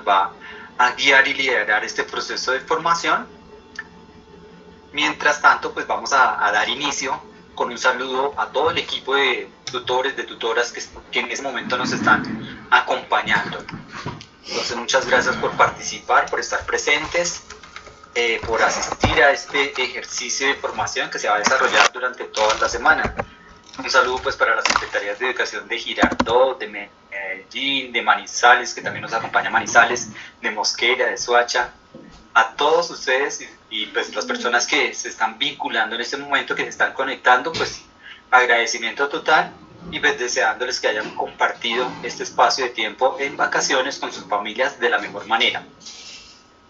va a guiar y liderar este proceso de formación. Mientras tanto, pues vamos a dar inicio con un saludo a todo el equipo de tutores, de tutoras que en ese momento nos están acompañando. Entonces, muchas gracias por participar, por estar presentes, por asistir a este ejercicio de formación que se va a desarrollar durante toda la semana. Un saludo pues para las secretarías de educación de Girardot, de Medellín, de Manizales, que también nos acompaña Manizales, de Mosquera, de Soacha, a todos ustedes y pues las personas que se están vinculando en este momento, que se están conectando, pues agradecimiento total y pues deseándoles que hayan compartido este espacio de tiempo en vacaciones con sus familias de la mejor manera.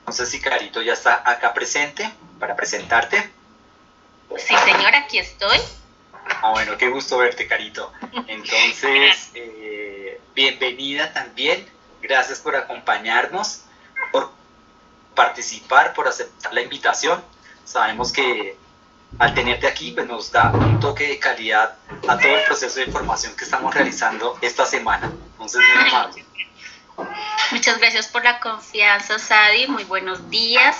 No sé si Carito ya está acá presente para presentarte. Sí, señor, aquí estoy. Bueno, qué gusto verte, Carito. Entonces, bienvenida también. Gracias por acompañarnos, por participar, por aceptar la invitación. Sabemos que al tenerte aquí, pues nos da un toque de calidad a todo el proceso de formación que estamos realizando esta semana. Entonces, muy amable. Muchas gracias por la confianza, Sadi. Muy buenos días.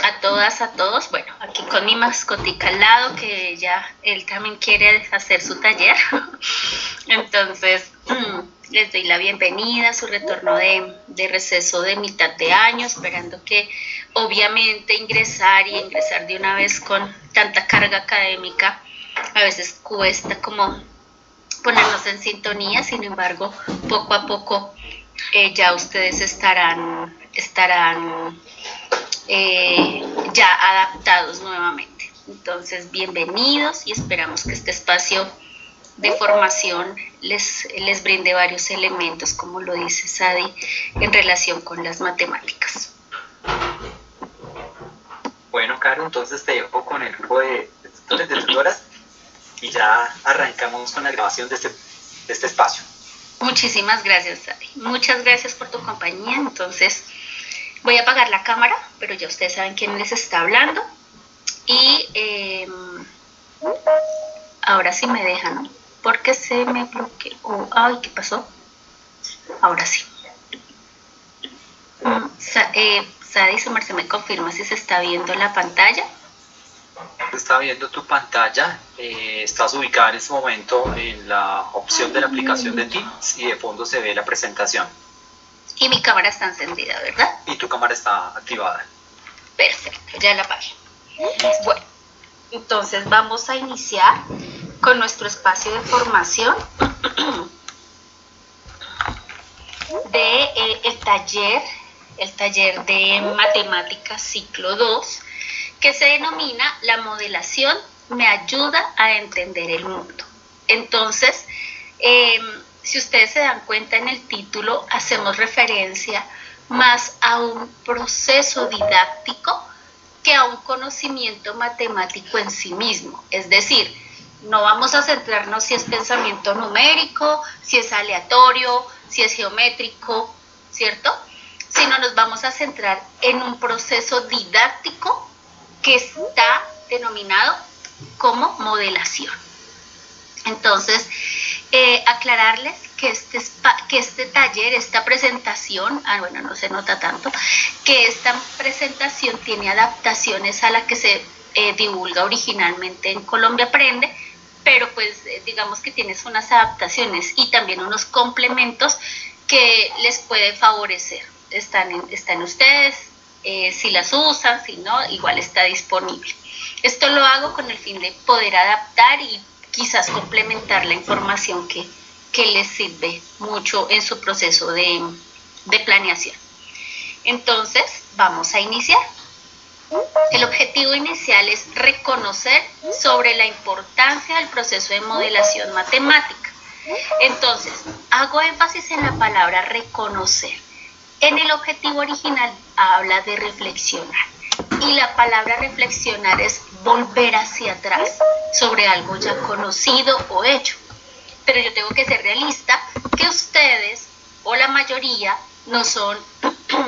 A todas, a todos, bueno, aquí con mi mascotica al lado, que él también quiere hacer su taller. Entonces, les doy la bienvenida a su retorno de receso de mitad de año, esperando que obviamente ingresar de una vez con tanta carga académica, a veces cuesta como ponernos en sintonía. Sin embargo, poco a poco ya ustedes estarán ya adaptados nuevamente. Entonces, bienvenidos y esperamos que este espacio de formación les brinde varios elementos, como lo dice Sadi, en relación con las matemáticas. Bueno, Caro, entonces te dejo con el grupo de tutores, de tutoras, y ya arrancamos con la grabación de este espacio. Muchísimas gracias, Sadi. Muchas gracias por tu compañía. Entonces, voy a apagar la cámara, pero ya ustedes saben quién les está hablando. Y ahora sí me deja, ¿no? Porque se me bloqueó. Ay, ¿qué pasó? Ahora sí. Sadi, se me confirma si se está viendo la pantalla. Está viendo tu pantalla, estás ubicada en este momento en la opción de la aplicación de Teams y de fondo se ve la presentación. Y mi cámara está encendida, ¿verdad? Y tu cámara está activada. Perfecto, ya la apagué. Bueno, entonces vamos a iniciar con nuestro espacio de formación de el taller de matemáticas ciclo 2, que se denomina La modelación me ayuda a entender el mundo. Entonces, si ustedes se dan cuenta, en el título hacemos referencia más a un proceso didáctico que a un conocimiento matemático en sí mismo. Es decir, no vamos a centrarnos si es pensamiento numérico, si es aleatorio, si es geométrico, ¿cierto? Sino nos vamos a centrar en un proceso didáctico que está denominado como modelación. Entonces, aclararles que este taller, esta presentación, bueno, no se nota tanto, que esta presentación tiene adaptaciones a la que se divulga originalmente en Colombia Aprende, pero pues digamos que tienes unas adaptaciones y también unos complementos que les pueden favorecer. Están ustedes, si las usan, si no, igual está disponible. Esto lo hago con el fin de poder adaptar y quizás complementar la información que les sirve mucho en su proceso de planeación. Entonces, vamos a iniciar. El objetivo inicial es reconocer sobre la importancia del proceso de modelación matemática. Entonces, hago énfasis en la palabra reconocer. En el objetivo original habla de reflexionar. Y la palabra reflexionar es volver hacia atrás sobre algo ya conocido o hecho. Pero yo tengo que ser realista, que ustedes o la mayoría no son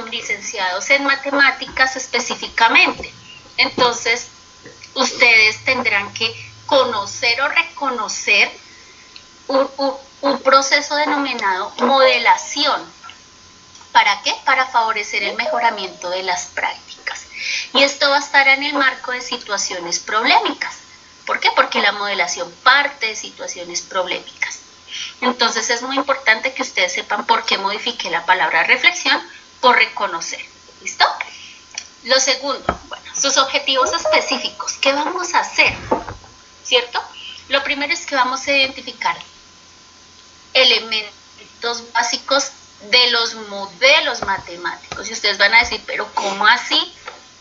licenciados en matemáticas específicamente. Entonces, ustedes tendrán que conocer o reconocer un proceso denominado modelación. ¿Para qué? Para favorecer el mejoramiento de las prácticas. Y esto va a estar en el marco de situaciones problemáticas. ¿Por qué? Porque la modelación parte de situaciones problemáticas. Entonces es muy importante que ustedes sepan por qué modifiqué la palabra reflexión, por reconocer. ¿Listo? Lo segundo, bueno, sus objetivos específicos. ¿Qué vamos a hacer? ¿Cierto? Lo primero es que vamos a identificar elementos básicos de los modelos matemáticos. Y ustedes van a decir, ¿pero cómo así?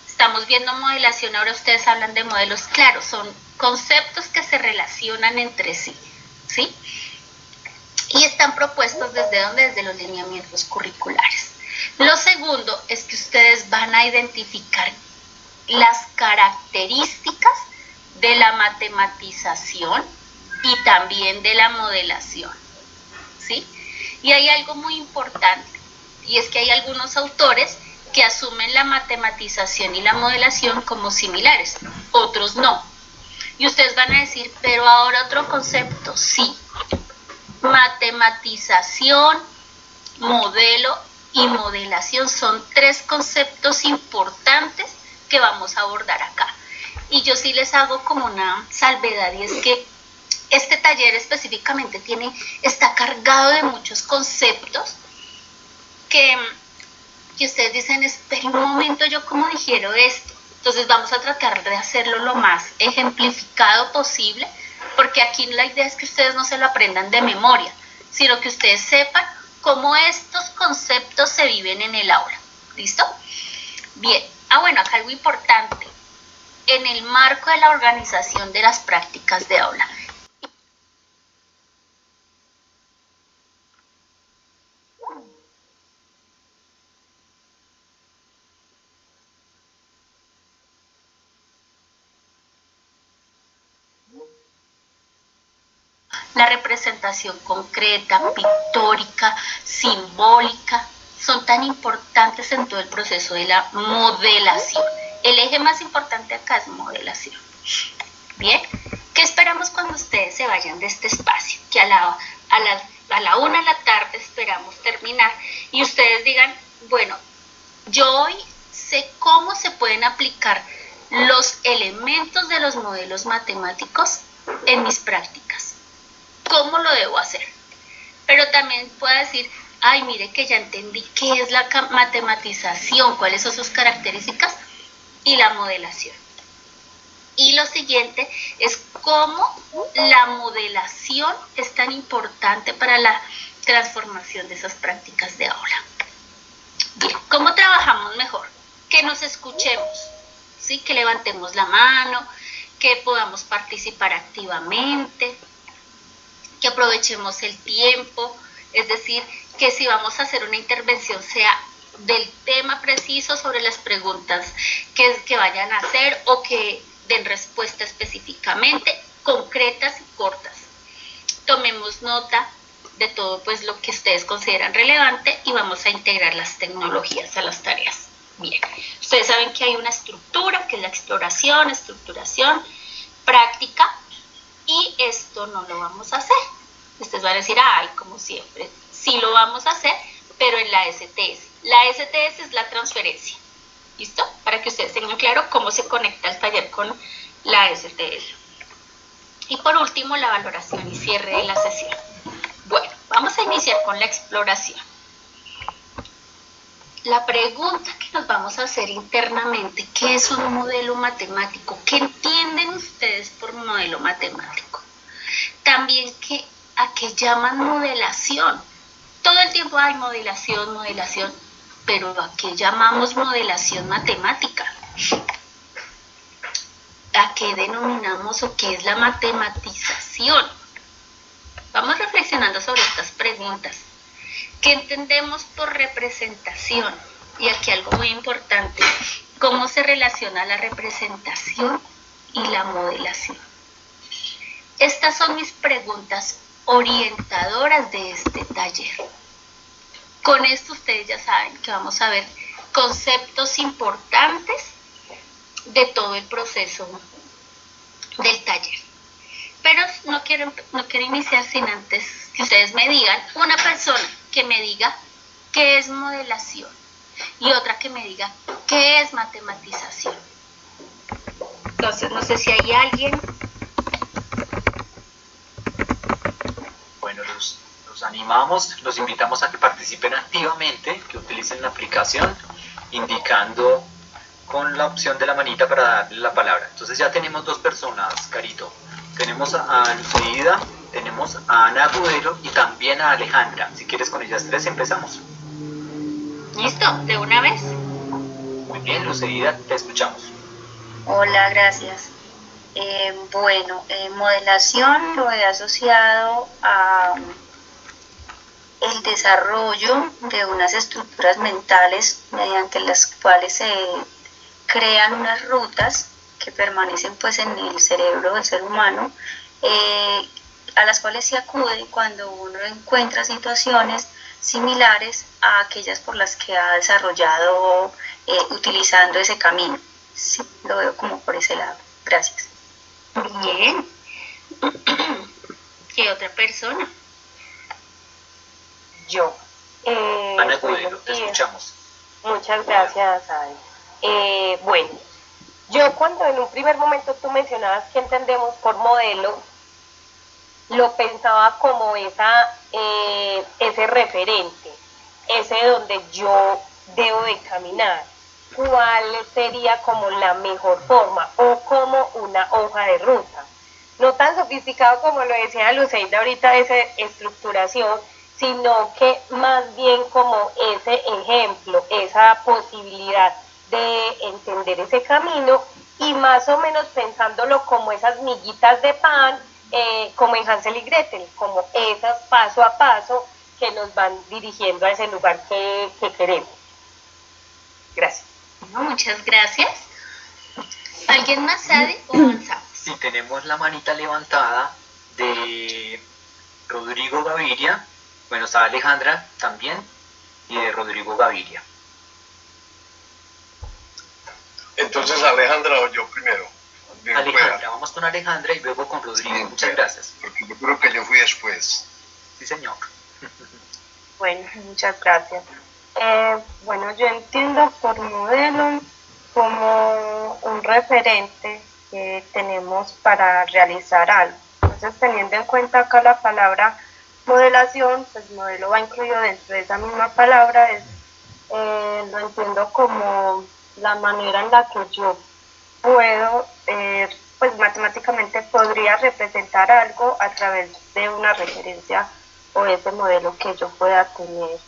Estamos viendo modelación, ahora ustedes hablan de modelos. Claro, son conceptos que se relacionan entre sí, ¿sí? Y están propuestos ¿desde dónde? Desde los lineamientos curriculares. Lo segundo es que ustedes van a identificar las características de la matematización y también de la modelación, ¿sí? Y hay algo muy importante, y es que hay algunos autores que asumen la matematización y la modelación como similares, otros no. Y ustedes van a decir, pero ahora otro concepto, sí. Matematización, modelo y modelación son tres conceptos importantes que vamos a abordar acá. Y yo sí les hago como una salvedad, y es que este taller específicamente está cargado de muchos conceptos que ustedes dicen, espera un momento, ¿yo cómo digiero esto? Entonces vamos a tratar de hacerlo lo más ejemplificado posible, porque aquí la idea es que ustedes no se lo aprendan de memoria, sino que ustedes sepan cómo estos conceptos se viven en el aula. ¿Listo? Bien. Bueno, acá algo importante. En el marco de la organización de las prácticas de aula. La representación concreta, pictórica, simbólica, son tan importantes en todo el proceso de la modelación. El eje más importante acá es modelación. Bien, ¿qué esperamos cuando ustedes se vayan de este espacio? Que a la 1 de la tarde esperamos terminar y ustedes digan, bueno, yo hoy sé cómo se pueden aplicar los elementos de los modelos matemáticos en mis prácticas. ¿Cómo lo debo hacer? Pero también puedo decir, ay, mire que ya entendí qué es la matematización, cuáles son sus características y la modelación. Y lo siguiente es cómo la modelación es tan importante para la transformación de esas prácticas de aula. Bien, ¿cómo trabajamos mejor? Que nos escuchemos, ¿sí? Que levantemos la mano, que podamos participar activamente, que aprovechemos el tiempo, es decir, que si vamos a hacer una intervención sea del tema preciso sobre las preguntas que vayan a hacer o que den respuesta específicamente, concretas y cortas. Tomemos nota de todo pues lo que ustedes consideran relevante y vamos a integrar las tecnologías a las tareas. Bien, ustedes saben que hay una estructura, que es la exploración, estructuración, práctica, y esto no lo vamos a hacer. Ustedes van a decir, ay, como siempre, sí lo vamos a hacer, pero en la STS. La STS es la transferencia. ¿Listo? Para que ustedes tengan claro cómo se conecta el taller con la STS. Y por último, la valoración y cierre de la sesión. Bueno, vamos a iniciar con la exploración. La pregunta que nos vamos a hacer internamente, ¿qué es un modelo matemático? ¿Qué entienden ustedes por modelo matemático? También, ¿a qué llaman modelación? Todo el tiempo hay modelación, modelación, pero ¿a qué llamamos modelación matemática? ¿A qué denominamos o qué es la matematización? Vamos reflexionando sobre estas preguntas. ¿Qué entendemos por representación? Y aquí algo muy importante, ¿cómo se relaciona la representación y la modelación? Estas son mis preguntas orientadoras de este taller. Con esto ustedes ya saben que vamos a ver conceptos importantes de todo el proceso del taller. Pero no quiero iniciar sin antes que ustedes me digan, una persona que me diga ¿qué es modelación? Y otra que me diga, ¿qué es matematización? Entonces, no sé si hay alguien. Bueno, los animamos, los invitamos a que participen activamente, que utilicen la aplicación, indicando con la opción de la manita para darle la palabra. Entonces ya tenemos dos personas, Carito. Tenemos a Luceida, tenemos a Ana Agudelo y también a Alejandra. Si quieres con ellas tres empezamos. ¿Listo? ¿De una vez? Muy bien, Luceida, te escuchamos. Hola, gracias. Modelación lo he asociado a el desarrollo de unas estructuras mentales mediante las cuales se crean unas rutas que permanecen pues en el cerebro del ser humano, a las cuales se acude cuando uno encuentra situaciones similares a aquellas por las que ha desarrollado utilizando ese camino. Sí, lo veo como por ese lado. Gracias. Bien. ¿Qué otra persona? Yo. Ana Agudelo, te escuchamos. Muchas gracias, Adi. Bueno, yo cuando en un primer momento tú mencionabas que entendemos por modelo, lo pensaba como ese referente, ese donde yo debo de caminar, cuál sería como la mejor forma o como una hoja de ruta. No tan sofisticado como lo decía Luceida ahorita, esa estructuración, sino que más bien como ese ejemplo, esa posibilidad de entender ese camino y más o menos pensándolo como esas miguitas de pan, como en Hansel y Gretel, como esas paso a paso que nos van dirigiendo a ese lugar que queremos. Gracias. Bueno, muchas gracias. ¿Alguien más sabe o avanzamos? Sí, tenemos la manita levantada de Rodrigo Gaviria. Bueno, está Alejandra también, y de Rodrigo Gaviria. Entonces, Alejandra o yo primero. Alejandra, vamos con Alejandra y luego con Rodrigo. Sí, muchas gracias. Porque yo creo que yo fui después. Sí, señor. Bueno, muchas gracias. Bueno, yo entiendo por modelo como un referente que tenemos para realizar algo. Entonces, teniendo en cuenta acá la palabra modelación, pues modelo va incluido dentro de esa misma palabra, lo entiendo como la manera en la que yo puedo, pues matemáticamente podría representar algo a través de una referencia o ese modelo que yo pueda tener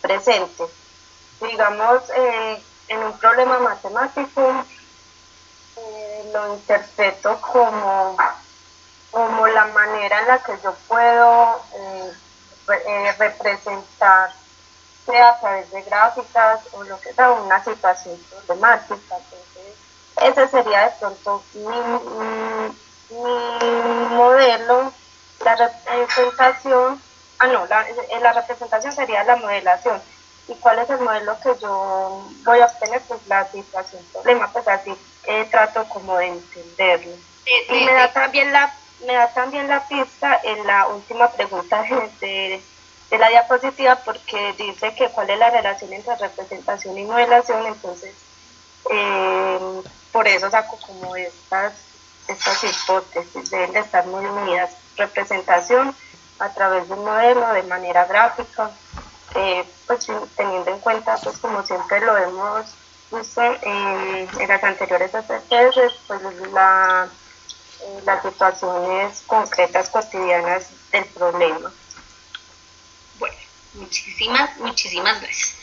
presente. Digamos, en un problema matemático, lo interpreto como la manera en la que yo puedo representar, sea a través de gráficas o lo que sea, una situación problemática. Entonces, ese sería de pronto mi modelo, la representación, la representación sería la modelación. ¿Y cuál es el modelo que yo voy a obtener? Pues la situación problema, pues así trato como de entenderlo. Y me da también la pista en la última pregunta de la diapositiva, porque dice que cuál es la relación entre representación y modelación. Entonces por eso saco como estas hipótesis, deben de estar muy unidas: representación a través de un modelo de manera gráfica, pues teniendo en cuenta, pues como siempre lo hemos visto en las anteriores APPs, pues las situaciones concretas cotidianas del problema. Bueno, muchísimas gracias.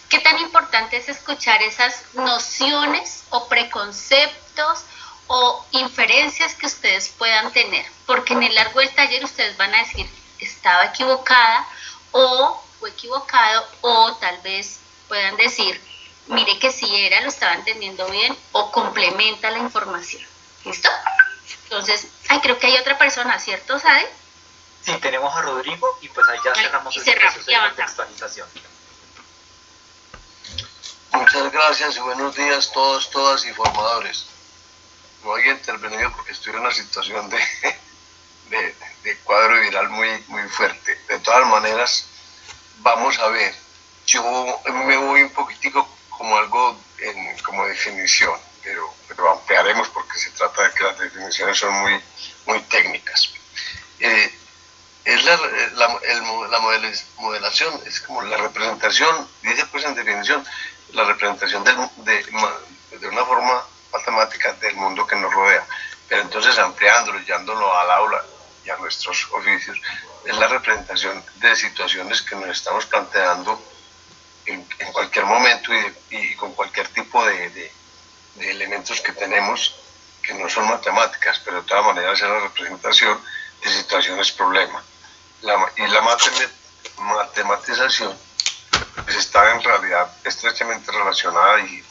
¿Qué tan importante es escuchar esas nociones o preconceptos o inferencias que ustedes puedan tener? Porque en el largo del taller ustedes van a decir, estaba equivocada o fue equivocado, o tal vez puedan decir, mire que sí era, lo estaba entendiendo bien, o complementa la información. ¿Listo? Entonces, creo que hay otra persona, ¿cierto, Sade? Sí, tenemos a Rodrigo y pues ahí ya cerramos el proceso de contextualización. Muchas gracias y buenos días todos, todas y formadores. No había intervenido porque estoy en una situación de cuadro viral muy fuerte. De todas maneras, vamos a ver yo me voy un poquitico como algo como definición, pero ampliaremos porque se trata de que las definiciones son muy técnicas. La modelación es como la representación, dice pues en definición, la representación de una forma matemática del mundo que nos rodea, pero entonces ampliándolo, llevándolo al aula y a nuestros oficios, es la representación de situaciones que nos estamos planteando en cualquier momento y con cualquier tipo de elementos que tenemos que no son matemáticas, pero de todas maneras es la representación de situaciones problema. Y la matematización pues está en realidad estrechamente relacionada y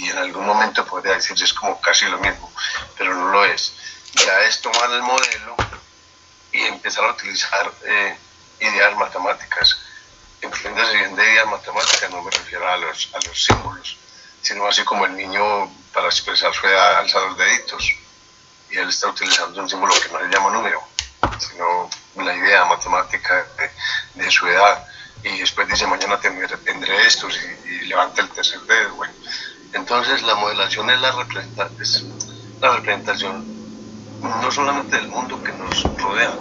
en algún momento podría decirse es como casi lo mismo, pero no lo es. Ya es tomar el modelo y empezar a utilizar ideas matemáticas. Entiéndase bien de ideas matemáticas, no me refiero a los símbolos, sino así como el niño para expresar su edad alza los deditos y él está utilizando un símbolo que no le llama número, sino la idea matemática de su edad, y después dice mañana tendré estos y levanta el tercer dedo. Bueno, entonces la modelación es la representación no solamente del mundo que nos rodea,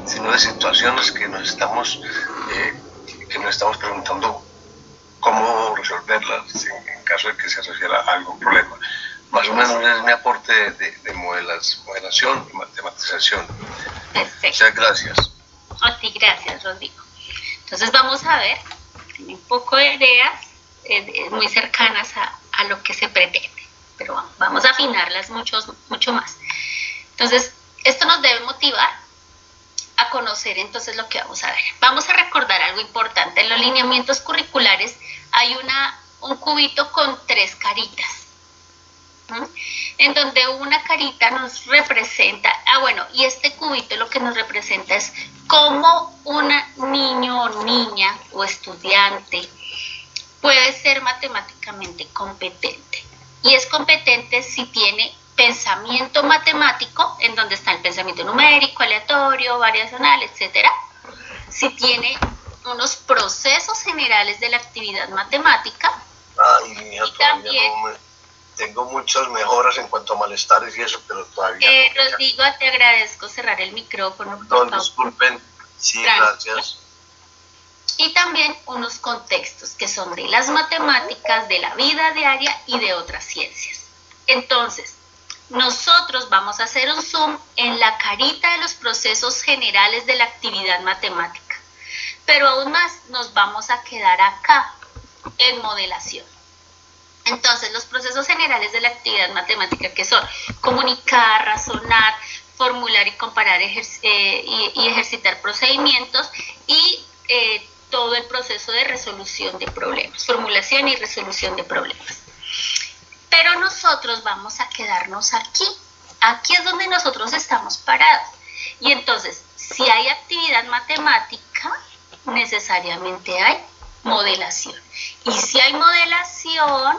sino de situaciones que nos estamos preguntando cómo resolverlas en caso de que se refiera a algún problema. Más o menos es mi aporte de modelación y matematización. Perfecto. Muchas gracias. A ti, gracias, Rodrigo. Entonces vamos a ver, tiene un poco de ideas muy cercanas a lo que se pretende, pero vamos a afinarlas mucho más. Entonces, esto nos debe motivar a conocer entonces lo que vamos a ver. Vamos a recordar algo importante. En los lineamientos curriculares hay un cubito con 3 caritas, en donde una carita nos representa, y este cubito lo que nos representa es cómo un niño o niña o estudiante puede ser matemáticamente competente. Y es competente si tiene pensamiento matemático, en donde está el pensamiento numérico, aleatorio, variacional, etcétera. Si tiene unos procesos generales de la actividad matemática. Ay, mía, y también tengo muchas mejoras en cuanto a malestares y eso, pero todavía Rodrigo, te agradezco cerrar el micrófono. No, disculpen. Sí, gracias. Y también unos contextos que son de las matemáticas, de la vida diaria y de otras ciencias. Entonces, nosotros vamos a hacer un zoom en la carita de los procesos generales de la actividad matemática, pero aún más nos vamos a quedar acá en modelación. Entonces, los procesos generales de la actividad matemática, que son comunicar, razonar, formular y comparar y ejercitar procedimientos, y todo el proceso de resolución de problemas, formulación y resolución de problemas. Pero nosotros vamos a quedarnos aquí. Aquí es donde nosotros estamos parados. Y entonces, si hay actividad matemática, necesariamente hay modelación. Y si hay modelación,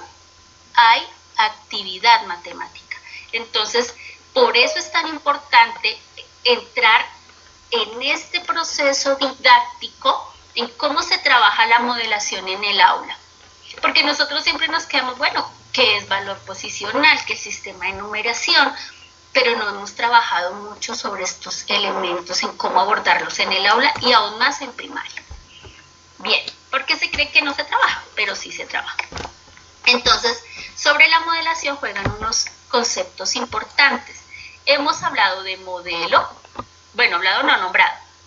hay actividad matemática. Entonces, por eso es tan importante entrar en este proceso didáctico, en cómo se trabaja la modelación en el aula. Porque nosotros siempre nos quedamos, ¿qué es valor posicional? ¿Qué es sistema de numeración? Pero no hemos trabajado mucho sobre estos elementos, en cómo abordarlos en el aula y aún más en primaria. Bien, porque se cree que no se trabaja, pero sí se trabaja. Entonces, sobre la modelación juegan unos conceptos importantes. Hemos hablado de modelo, nombrado,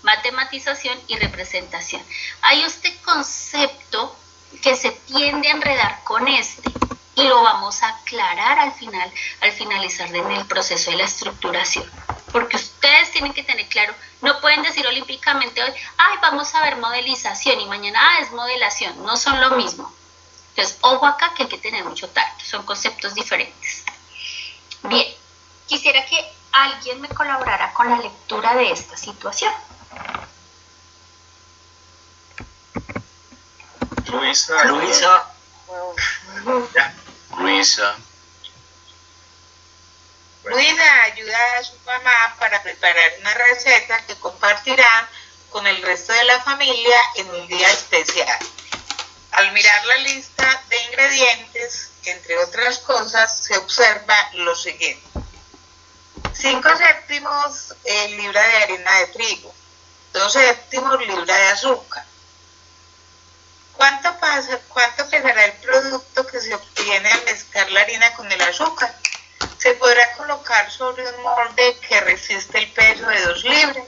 matematización y representación. Hay este concepto que se tiende a enredar con este, y lo vamos a aclarar al finalizar en el proceso de la estructuración, porque ustedes tienen que tener claro, no pueden decir olímpicamente hoy, vamos a ver modelización, y mañana, es modelación, no son lo mismo. Entonces, ojo acá que hay que tener mucho tacto, son conceptos diferentes. Bien, quisiera que alguien me colaborara con la lectura de esta situación. Luisa. Luisa ayuda a su mamá para preparar una receta que compartirán con el resto de la familia en un día especial. Al mirar la lista de ingredientes, entre otras cosas, se observa lo siguiente. 5/7 libra de harina de trigo, 2/7 libra de azúcar. ¿Cuánto pesará el producto que se obtiene al mezclar la harina con el azúcar? Se podrá colocar sobre un molde que resiste el peso de 2 libras.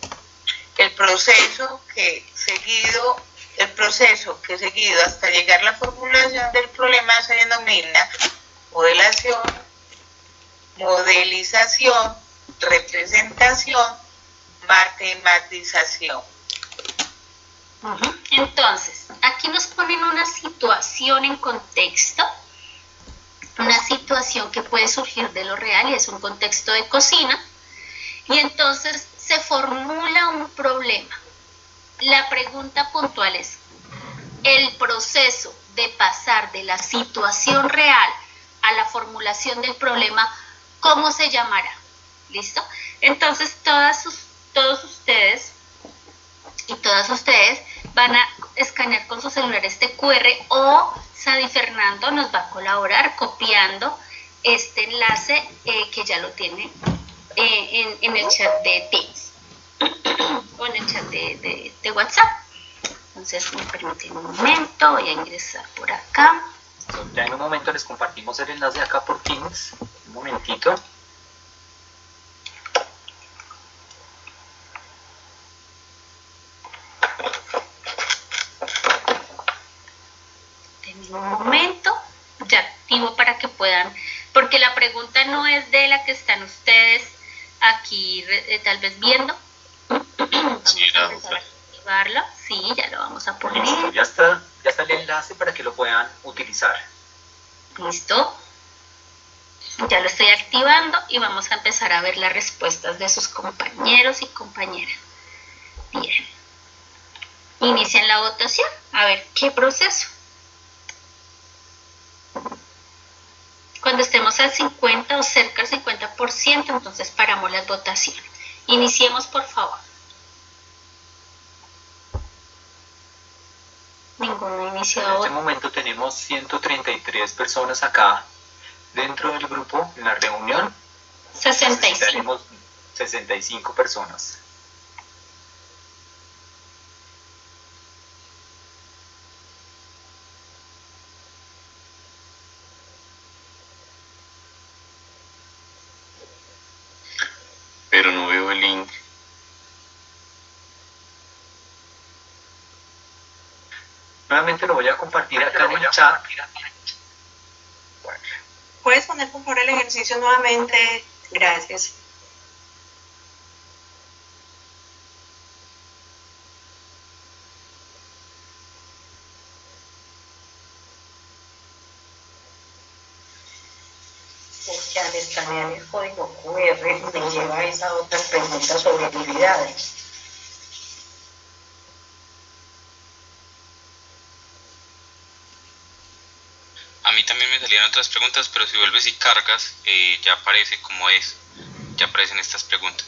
El proceso que seguido hasta llegar a la formulación del problema se denomina modelización, representación, matematización. Entonces, aquí nos ponen una situación en contexto, una situación que puede surgir de lo real y es un contexto de cocina, y entonces se formula un problema. La pregunta puntual es, el proceso de pasar de la situación real a la formulación del problema, ¿cómo se llamará? ¿Listo? Entonces, todos ustedes y todas ustedes van a escanear con su celular este QR o Sadi Fernando nos va a colaborar copiando este enlace que ya lo tiene en el chat de Teams o en el chat de WhatsApp. Entonces, me permiten un momento, voy a ingresar por acá. Ya en un momento les compartimos el enlace acá por Teams. Un momentito. Un momento, ya activo para que puedan, porque la pregunta no es de la que están ustedes aquí tal vez viendo. Vamos a empezar a activarlo. Sí, ya lo vamos a poner. Listo, ya está el enlace para que lo puedan utilizar. Listo. Ya lo estoy activando y vamos a empezar a ver las respuestas de sus compañeros y compañeras. Bien. Inician la votación. A ver, ¿qué proceso? Cuando estemos al 50 o cerca del 50%, entonces paramos las votaciones. Iniciemos, por favor. Ninguno ha iniciado. En este momento tenemos 133 personas acá dentro del grupo, en la reunión. 65. 65 personas. Pero no veo el link. Nuevamente lo voy a compartir acá en el chat. ¿Puedes poner por favor el ejercicio nuevamente? Gracias. Porque al escanear el código QR me lleva a esa otra pregunta sobre habilidades. A mí también me salían otras preguntas, pero si vuelves y cargas, ya aparece como es. Ya aparecen estas preguntas.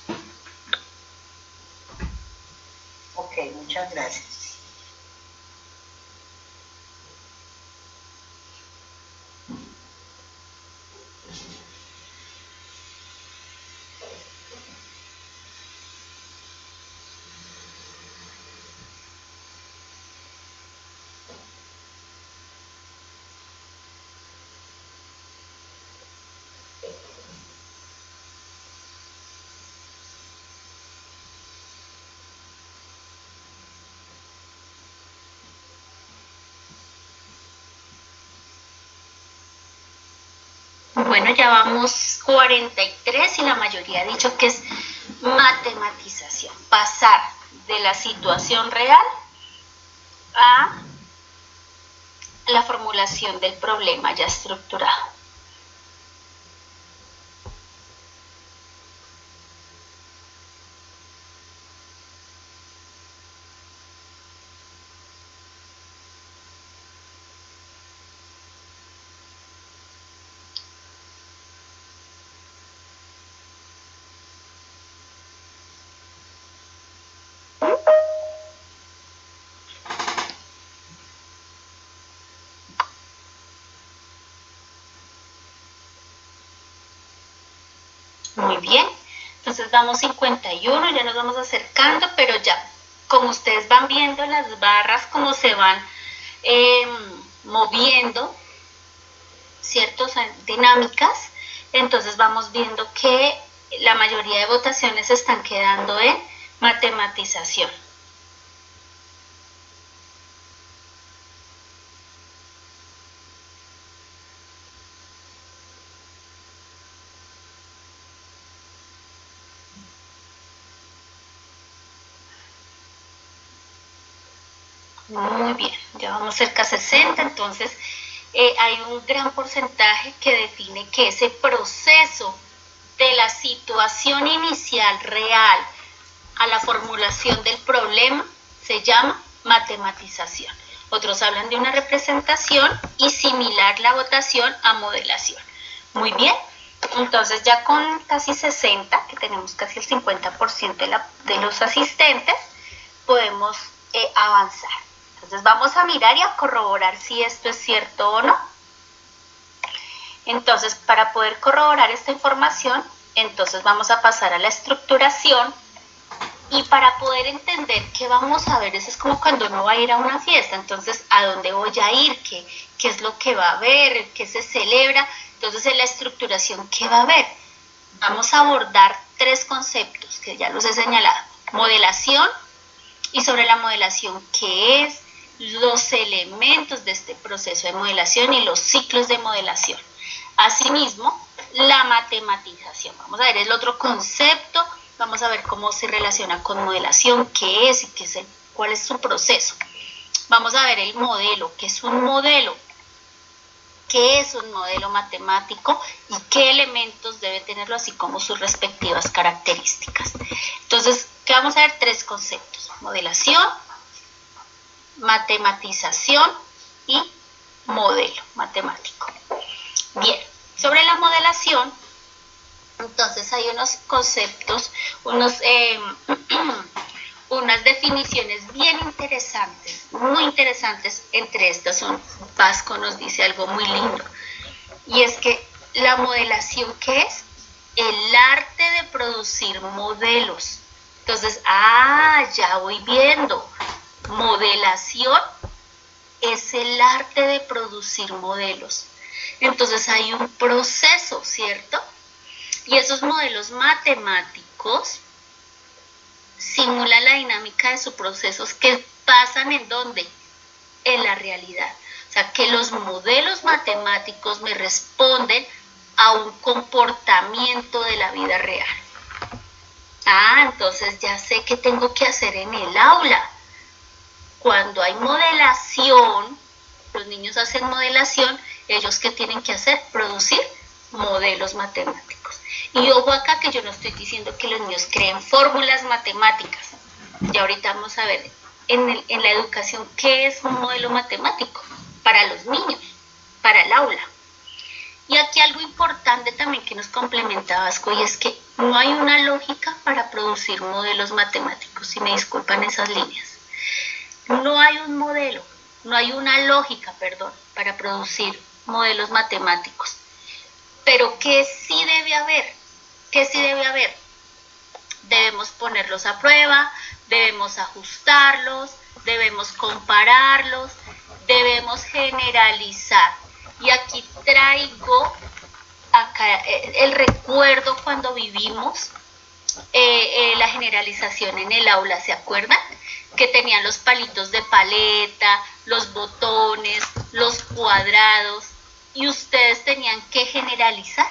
Ok, muchas gracias. Bueno, ya vamos 43 y la mayoría ha dicho que es matematización. Pasar de la situación real a la formulación del problema ya estructurado. Muy bien. Entonces vamos 51, ya nos vamos acercando, pero ya, como ustedes van viendo las barras, cómo se van moviendo, ¿cierto? O sea, dinámicas, entonces vamos viendo que la mayoría de votaciones se están quedando en matematización. Muy bien, ya vamos cerca de 60, entonces hay un gran porcentaje que define que ese proceso de la situación inicial real a la formulación del problema se llama matematización. Otros hablan de una representación y similar la votación a modelación. Muy bien, entonces ya con casi 60, que tenemos casi el 50% de los asistentes, podemos avanzar. Entonces vamos a mirar y a corroborar si esto es cierto o no. Entonces, para poder corroborar esta información, entonces vamos a pasar a la estructuración, y para poder entender qué vamos a ver, eso es como cuando uno va a ir a una fiesta, entonces, ¿a dónde voy a ir? ¿Qué es lo que va a haber? ¿Qué se celebra? Entonces, en la estructuración, ¿qué va a haber? Vamos a abordar 3 conceptos que ya los he señalado. Modelación, y sobre la modelación, ¿qué es? Los elementos de este proceso de modelación y los ciclos de modelación. Asimismo, la matematización. Vamos a ver el otro concepto, vamos a ver cómo se relaciona con modelación, qué es y cuál es su proceso. Vamos a ver el modelo, qué es un modelo, qué es un modelo matemático y qué elementos debe tenerlo, así como sus respectivas características. Entonces, ¿qué vamos a ver? 3 conceptos: modelación, matematización y modelo matemático. Bien, sobre la modelación, entonces hay unos conceptos, unas definiciones bien interesantes, muy interesantes. Entre estas, Vasco nos dice algo muy lindo, y es que la modelación, ¿qué es? El arte de producir modelos. Entonces, ya voy viendo. Modelación es el arte de producir modelos. Entonces hay un proceso, ¿cierto? Y esos modelos matemáticos simulan la dinámica de sus procesos que pasan ¿en dónde? En la realidad. O sea, que los modelos matemáticos me responden a un comportamiento de la vida real. Entonces ya sé qué tengo que hacer en el aula. Cuando hay modelación, los niños hacen modelación, ellos ¿qué tienen que hacer? Producir modelos matemáticos. Y ojo acá, que yo no estoy diciendo que los niños creen fórmulas matemáticas. Y ahorita vamos a ver en la educación qué es un modelo matemático para los niños, para el aula. Y aquí algo importante también que nos complementa Vasco, y es que no hay una lógica para producir modelos matemáticos, si me disculpan esas líneas. No hay un modelo, no hay una lógica, para producir modelos matemáticos. Pero ¿qué sí debe haber? ¿Qué sí debe haber? Debemos ponerlos a prueba, debemos ajustarlos, debemos compararlos, debemos generalizar. Y aquí traigo el recuerdo cuando vivimos la generalización en el aula, ¿se acuerdan? Que tenían los palitos de paleta, los botones, los cuadrados, y ustedes tenían que generalizar.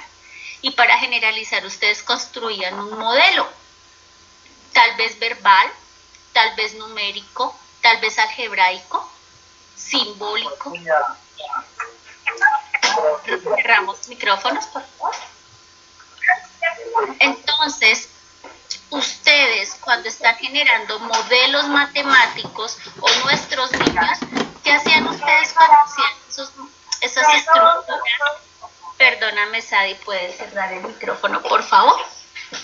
Y para generalizar ustedes construían un modelo, tal vez verbal, tal vez numérico, tal vez algebraico, simbólico. Cerramos micrófonos, por favor. Entonces, ustedes cuando están generando modelos matemáticos, o nuestros niños, ¿qué hacían ustedes cuando hacían esas estructuras? Perdóname, Sadi, ¿puedes cerrar el micrófono, por favor?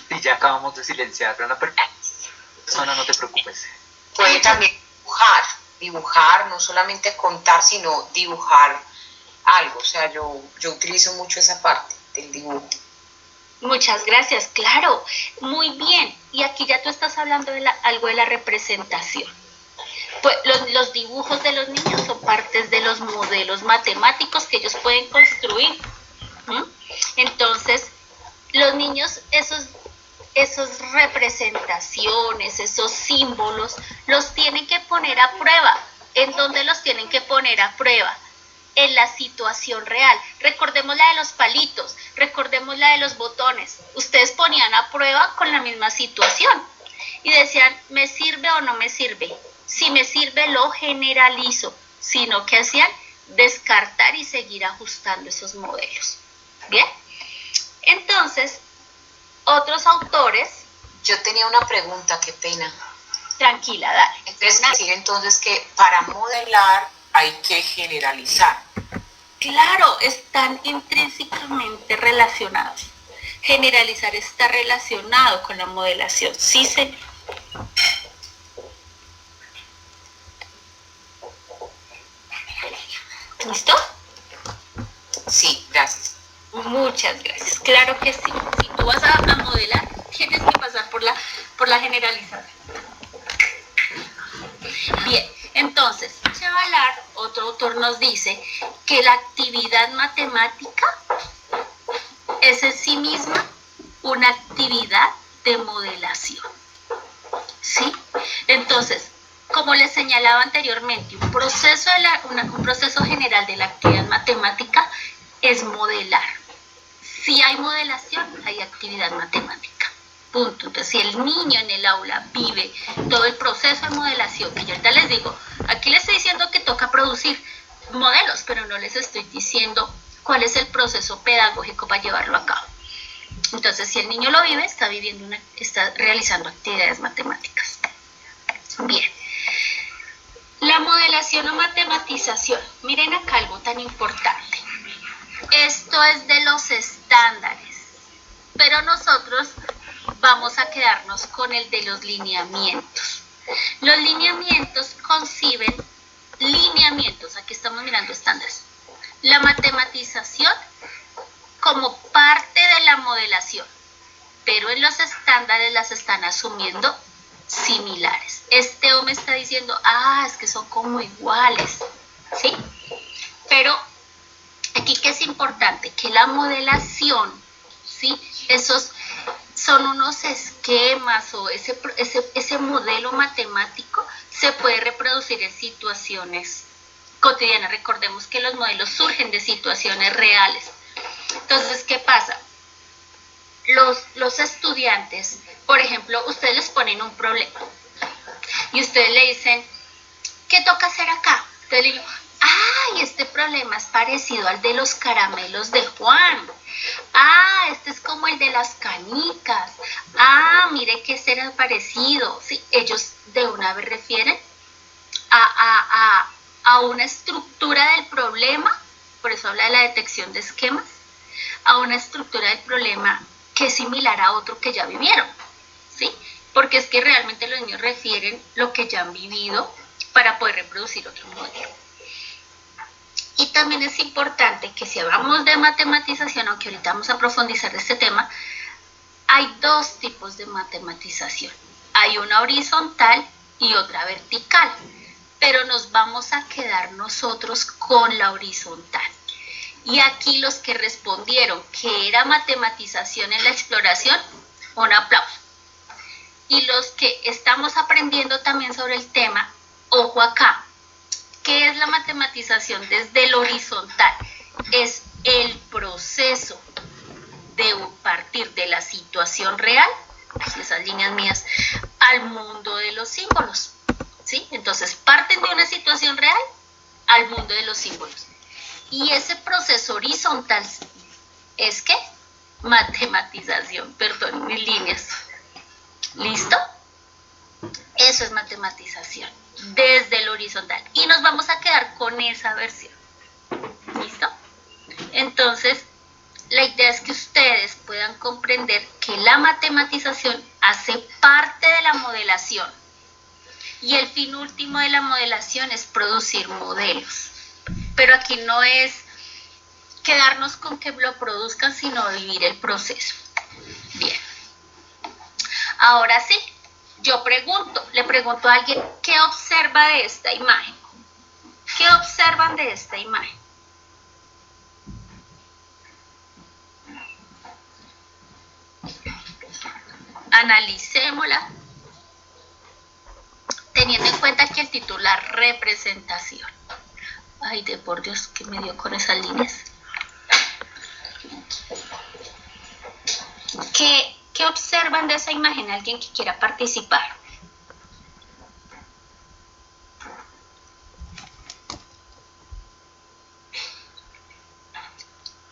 Y ya acabamos de silenciar a una persona, no te preocupes. Puede también dibujar, no solamente contar, sino dibujar algo. O sea, yo utilizo mucho esa parte del dibujo. Muchas gracias, claro, muy bien. Y aquí ya tú estás hablando de algo de la representación. Pues los dibujos de los niños son partes de los modelos matemáticos que ellos pueden construir. Entonces, los niños, esos representaciones, esos símbolos, los tienen que poner a prueba. ¿En dónde los tienen que poner a prueba? En la situación real. Recordemos la de los palitos, recordemos la de los botones. Ustedes ponían a prueba con la misma situación y decían, ¿me sirve o no me sirve? Si me sirve, lo generalizo. Sino que hacían descartar y seguir ajustando esos modelos. ¿Bien? Entonces, otros autores... Yo tenía una pregunta, qué pena. Tranquila, dale. Entonces, decir entonces que para modelar hay que generalizar. Claro, están intrínsecamente relacionados. Generalizar está relacionado con la modelación. Sí, señor. ¿Listo? Sí, gracias. Muchas gracias. Claro que sí. Si tú vas a modelar, tienes que pasar por la generalización. Bien, entonces, Chavalar, otro autor, nos dice que la actividad matemática es en sí misma una actividad de modelación. ¿Sí? Entonces, como les señalaba anteriormente, un proceso general de la actividad matemática es modelar. Si hay modelación, hay actividad matemática. Punto. Entonces, si el niño en el aula vive todo el proceso de modelación, que yo ahorita les digo, aquí les estoy diciendo que toca producir modelos, pero no les estoy diciendo cuál es el proceso pedagógico para llevarlo a cabo. Entonces, si el niño lo vive, está realizando actividades matemáticas. Bien. La modelación o matematización. Miren acá algo tan importante. Esto es de los estándares, pero nosotros vamos a quedarnos con el de los lineamientos. Los lineamientos conciben lineamientos, aquí estamos mirando estándares. La matematización como parte de la modelación, pero en los estándares las están asumiendo similares. Este me está diciendo, es que son como iguales, ¿sí? Pero aquí que es importante, que la modelación, ¿sí? Esos son unos esquemas o ese modelo matemático se puede reproducir en situaciones cotidianas. Recordemos que los modelos surgen de situaciones reales. Entonces, ¿qué pasa? Los estudiantes, por ejemplo, ustedes les ponen un problema y ustedes le dicen, ¿qué toca hacer acá? Entonces le digo, este problema es parecido al de los caramelos de Juan. Este es como el de las canicas. Mire que este era parecido. Sí, ellos de una vez refieren a una estructura del problema, por eso habla de la detección de esquemas, a una estructura del problema que es similar a otro que ya vivieron, ¿sí? Porque es que realmente los niños refieren lo que ya han vivido para poder reproducir otro modelo. Y también es importante que si hablamos de matematización, aunque ahorita vamos a profundizar este tema, hay dos tipos de matematización. Hay una horizontal y otra vertical, pero nos vamos a quedar nosotros con la horizontal. Y aquí los que respondieron que era matematización en la exploración, un aplauso. Y los que estamos aprendiendo también sobre el tema, ojo acá, ¿qué es la matematización desde el horizontal? Es el proceso de partir de la situación real, esas líneas mías, al mundo de los símbolos, ¿sí? Entonces parten de una situación real al mundo de los símbolos. Y ese proceso horizontal es ¿qué? Matematización, perdón, mis líneas. ¿Listo? Eso es matematización desde el horizontal. Y nos vamos a quedar con esa versión. ¿Listo? Entonces, la idea es que ustedes puedan comprender que la matematización hace parte de la modelación. Y el fin último de la modelación es producir modelos. Pero aquí no es quedarnos con que lo produzcan, sino vivir el proceso. Bien. Ahora sí, le pregunto a alguien, ¿qué observa de esta imagen? ¿Qué observan de esta imagen? Analicémosla, teniendo en cuenta que el titular representación. Ay, de por Dios, ¿qué me dio con esas líneas? ¿Qué observan de esa imagen? Alguien que quiera participar.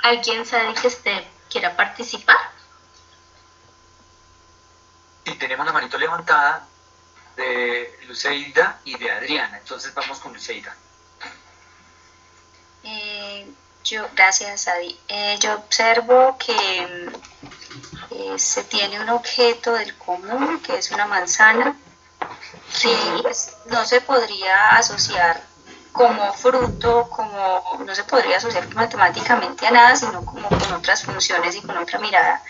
¿Alguien sabe que quiera participar? Y tenemos la manito levantada de Luceida y de Adriana. Entonces vamos con Luceida. Gracias, Adi. Yo observo que se tiene un objeto del común, que es una manzana, que pues, no se podría asociar como fruto, no se podría asociar matemáticamente a nada, sino como con otras funciones y con otra mirada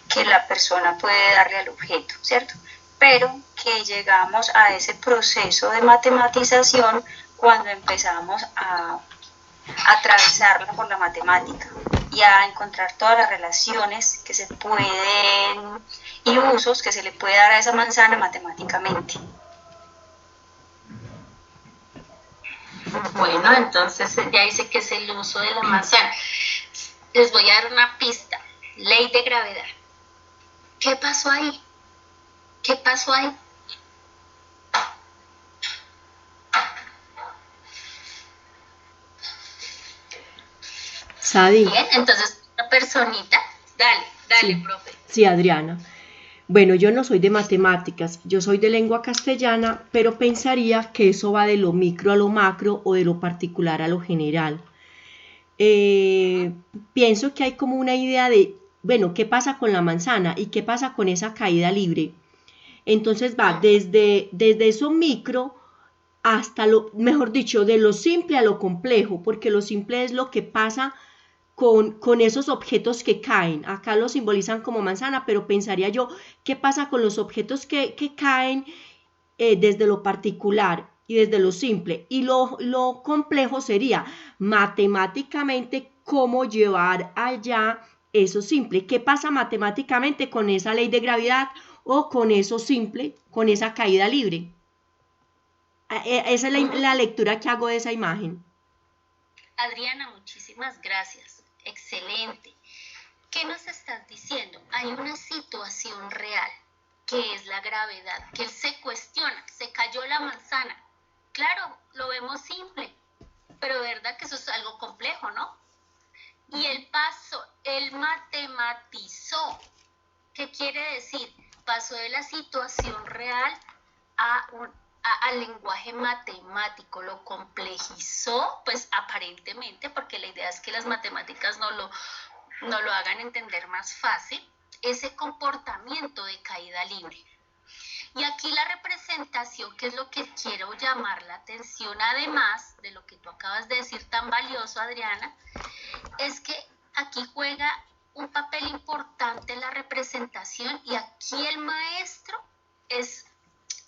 que la persona puede darle al objeto, ¿cierto? Pero que llegamos a ese proceso de matematización cuando empezamos a atravesarla por la matemática y a encontrar todas las relaciones que se pueden y usos que se le puede dar a esa manzana matemáticamente. Bueno, entonces ya dice que es el uso de la manzana. Les voy a dar una pista. Ley de gravedad. ¿Qué pasó ahí? ¿Qué pasó ahí? Sadi. Bien, entonces una personita. Dale, Sí. profe. Sí, Adriana. Bueno, yo no soy de matemáticas, yo soy de lengua castellana, pero pensaría que eso va de lo micro a lo macro o de lo particular a lo general. Pienso que hay como una idea de, bueno, ¿qué pasa con la manzana y qué pasa con esa caída libre? Entonces va desde eso micro hasta mejor dicho, de lo simple a lo complejo, porque lo simple es lo que pasa con esos objetos que caen. Acá lo simbolizan como manzana, pero pensaría yo, ¿qué pasa con los objetos que caen desde lo particular y desde lo simple? Y lo complejo sería matemáticamente cómo llevar allá eso simple. ¿Qué pasa matemáticamente con esa ley de gravedad o con eso simple, con esa caída libre? Esa es la lectura que hago de esa imagen. Adriana, muchísimas gracias. Excelente. ¿Qué nos estás diciendo? Hay una situación real, que es la gravedad, que él se cuestiona, se cayó la manzana. Claro, lo vemos simple, pero verdad que eso es algo complejo, ¿no? Y él matematizó. ¿Qué quiere decir? Pasó de la situación real al lenguaje matemático, lo complejizó, pues aparentemente, porque la idea es que las matemáticas no lo hagan entender más fácil, ese comportamiento de caída libre. Y aquí la representación, que es lo que quiero llamar la atención, además de lo que tú acabas de decir tan valioso, Adriana, es que aquí juega un papel importante la representación, y aquí el maestro es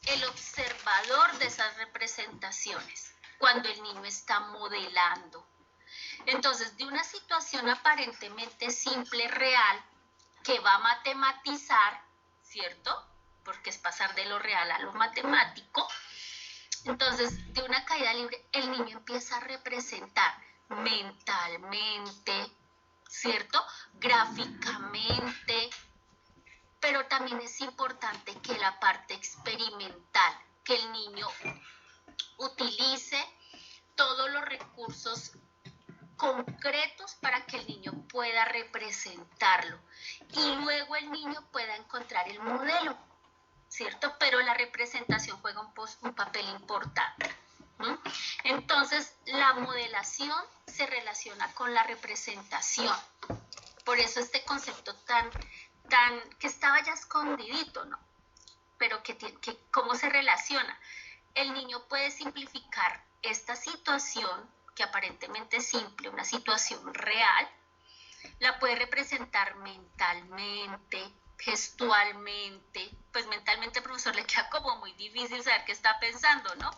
el observador de esas representaciones cuando el niño está modelando. Entonces, de una situación aparentemente simple, real, que va a matematizar, ¿cierto? Porque es pasar de lo real a lo matemático. Entonces, de una caída libre, el niño empieza a representar mentalmente, ¿cierto? Gráficamente. Pero también es importante que la parte experimental, que el niño utilice todos los recursos concretos para que el niño pueda representarlo y luego el niño pueda encontrar el modelo, ¿cierto? Pero la representación juega un papel importante. Entonces, la modelación se relaciona con la representación. Por eso este concepto que estaba ya escondidito, ¿no? Pero que ¿cómo se relaciona? El niño puede simplificar esta situación, que aparentemente es simple, una situación real, La puede representar mentalmente, gestualmente. Pues mentalmente al profesor le queda como muy difícil saber qué está pensando, ¿no?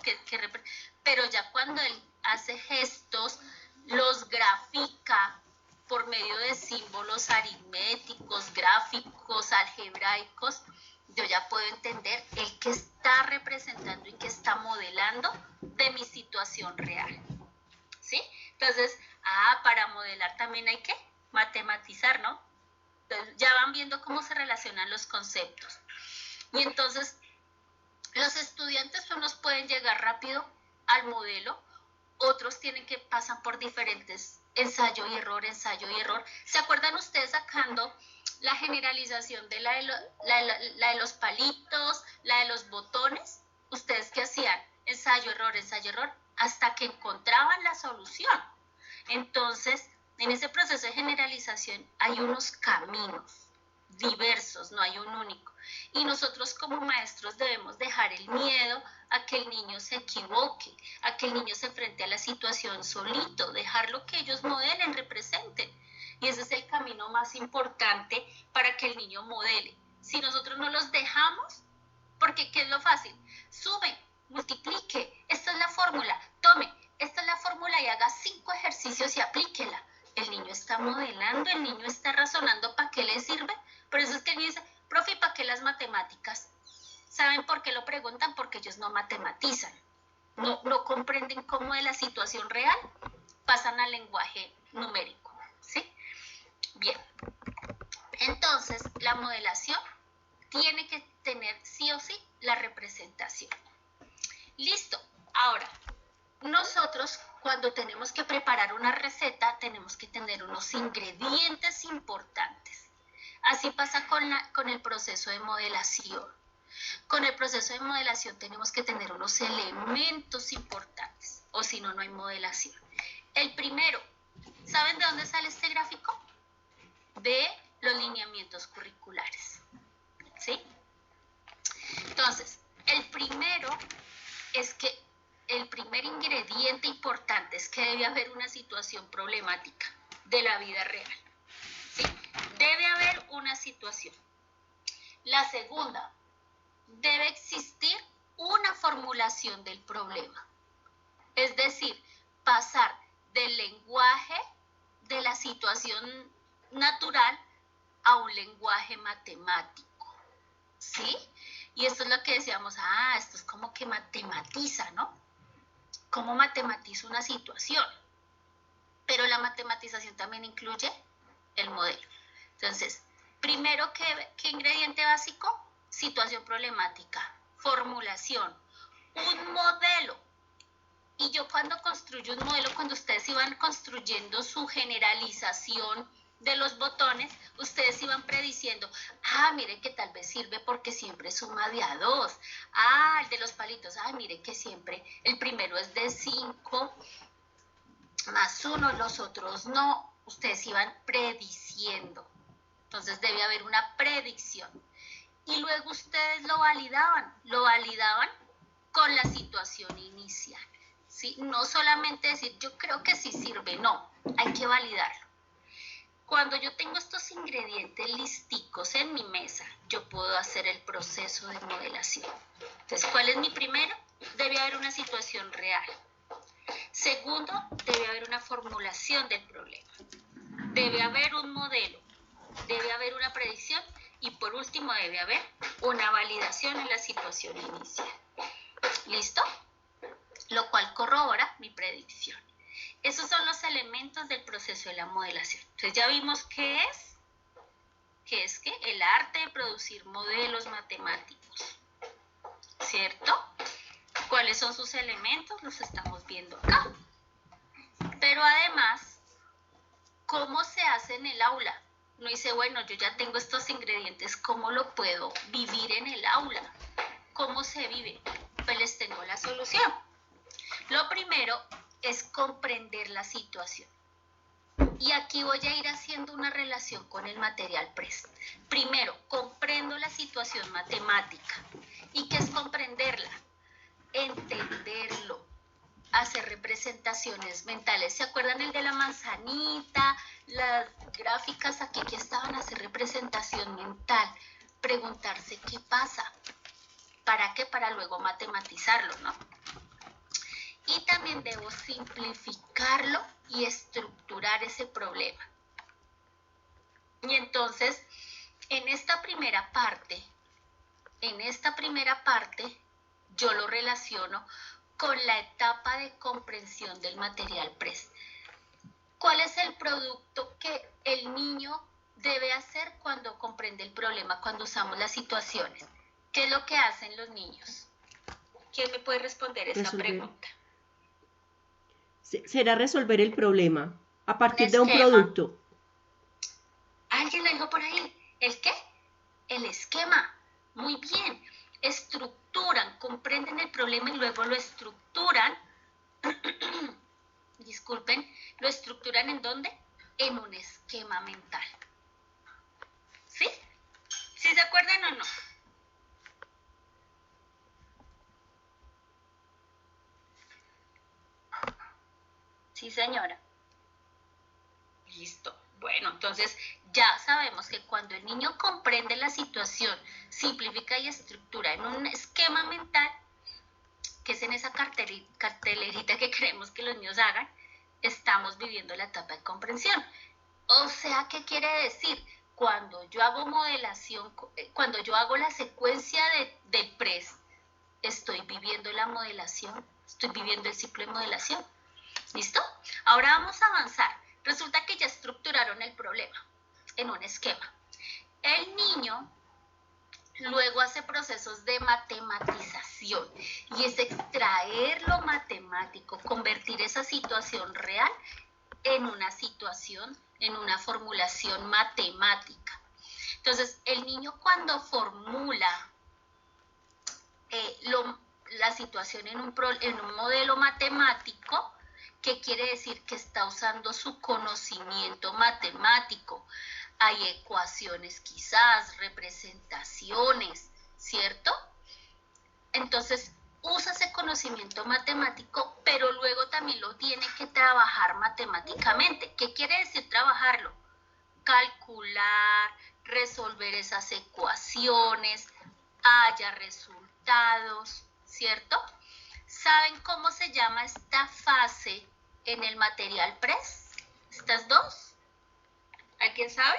Pero ya cuando él hace gestos, los grafica por medio de símbolos aritméticos, gráficos, algebraicos, yo ya puedo entender el que está representando y que está modelando de mi situación real, ¿sí? Entonces, para modelar también hay que matematizar, ¿no? Entonces, ya van viendo cómo se relacionan los conceptos. Y entonces, los estudiantes unos pueden llegar rápido al modelo, otros pasan por diferentes ensayo y error. ¿Se acuerdan ustedes sacando la generalización de la de los palitos, la de los botones? ¿Ustedes qué hacían? Ensayo, error, hasta que encontraban la solución. Entonces, en ese proceso de generalización hay unos caminos diversos, no hay un único. Y nosotros como maestros debemos dejar el miedo a que el niño se equivoque, a que el niño se enfrente a la situación solito, dejarlo que ellos modelen, representen. Y ese es el camino más importante para que el niño modele. Si nosotros no los dejamos, porque ¿qué es lo fácil? Sube, multiplique, esta es la fórmula, tome, esta es la fórmula y haga 5 ejercicios y aplíquela. El niño está modelando, el niño está razonando para qué le sirve. Por eso es que el niño dice, profe, ¿para qué las matemáticas? ¿Saben por qué lo preguntan? Porque ellos no matematizan, no comprenden cómo de la situación real pasan al lenguaje numérico, ¿sí? Bien, entonces la modelación tiene que tener sí o sí la representación. Listo, ahora, nosotros cuando tenemos que preparar una receta tenemos que tener unos ingredientes importantes. Así pasa con el proceso de modelación. Con el proceso de modelación tenemos que tener unos elementos importantes, o si no, no hay modelación. El primero, ¿saben de dónde sale este gráfico? De los lineamientos curriculares, ¿sí? Entonces, el primero es que el primer ingrediente importante es que debe haber una situación problemática de la vida real, ¿sí? Debe haber una situación. La segunda, debe existir una formulación del problema. Es decir, pasar del lenguaje de la situación natural a un lenguaje matemático, ¿sí? Y esto es lo que decíamos, esto es como que matematiza, ¿no? ¿Cómo matematizo una situación? Pero la matematización también incluye el modelo. Entonces, primero, ¿qué ingrediente básico? Situación problemática, formulación, un modelo. Y yo cuando construyo un modelo, cuando ustedes iban construyendo su generalización de los botones, ustedes iban prediciendo, mire que tal vez sirve porque siempre suma de a 2. El de los palitos, mire que siempre el primero es de 5 más 1, los otros no. Ustedes iban prediciendo. Entonces debe haber una predicción. Y luego ustedes lo validaban con la situación inicial, ¿sí? No solamente decir, yo creo que sí sirve, no, hay que validarlo. Cuando yo tengo estos ingredientes listicos en mi mesa, yo puedo hacer el proceso de modelación. Entonces, ¿cuál es mi primero? Debe haber una situación real. Segundo, debe haber una formulación del problema. Debe haber un modelo. Debe haber una predicción. Y por último, debe haber una validación en la situación inicial. ¿Listo? Lo cual corrobora mi predicción. Esos son los elementos del proceso de la modelación. Entonces ya vimos qué es el arte de producir modelos matemáticos, ¿cierto? ¿Cuáles son sus elementos? Los estamos viendo acá. Pero además, ¿cómo se hace en el aula? Uno dice, bueno, yo ya tengo estos ingredientes, ¿cómo lo puedo vivir en el aula? ¿Cómo se vive? Pues les tengo la solución. Lo primero es comprender la situación. Y aquí voy a ir haciendo una relación con el material PRES. Primero, comprendo la situación matemática. ¿Y qué es comprenderla? Entenderlo, hacer representaciones mentales. ¿Se acuerdan el de la manzanita, gráficas aquí que estaban a hacer representación mental, preguntarse qué pasa, para qué, para luego matematizarlo, ¿no? Y también debo simplificarlo y estructurar ese problema. Y entonces, en esta primera parte, yo lo relaciono con la etapa de comprensión del material PRES. ¿Cuál es el producto que el niño debe hacer cuando comprende el problema, cuando usamos las situaciones? ¿Qué es lo que hacen los niños? ¿Quién me puede responder esa pregunta? Será resolver el problema a partir de un producto. ¿Alguien lo dijo por ahí? ¿El qué? El esquema. Muy bien. Estructuran, comprenden el problema y luego lo estructuran. Disculpen, ¿lo estructuran en dónde? En un esquema mental. ¿Sí? ¿Sí se acuerdan o no? Sí, señora. Listo. Bueno, entonces ya sabemos que cuando el niño comprende la situación, simplifica y estructura en un esquema mental, que es en esa cartelerita que queremos que los niños hagan, estamos viviendo la etapa de comprensión. O sea, ¿qué quiere decir? Cuando yo hago modelación, cuando yo hago la secuencia del PRES, estoy viviendo la modelación, estoy viviendo el ciclo de modelación. ¿Listo? Ahora vamos a avanzar. Resulta que ya estructuraron el problema en un esquema. El niño luego hace procesos de matematización y es extraer lo matemático, convertir esa situación real en una situación, en una formulación matemática. Entonces, el niño cuando formula la situación en un modelo matemático, ¿qué quiere decir? Que está usando su conocimiento matemático. Hay ecuaciones quizás, representaciones, ¿cierto? Entonces, usa ese conocimiento matemático, pero luego también lo tiene que trabajar matemáticamente. ¿Qué quiere decir trabajarlo? Calcular, resolver esas ecuaciones, haya resultados, ¿cierto? ¿Saben cómo se llama esta fase en el material PRES? ¿Estas dos? ¿Alguien sabe?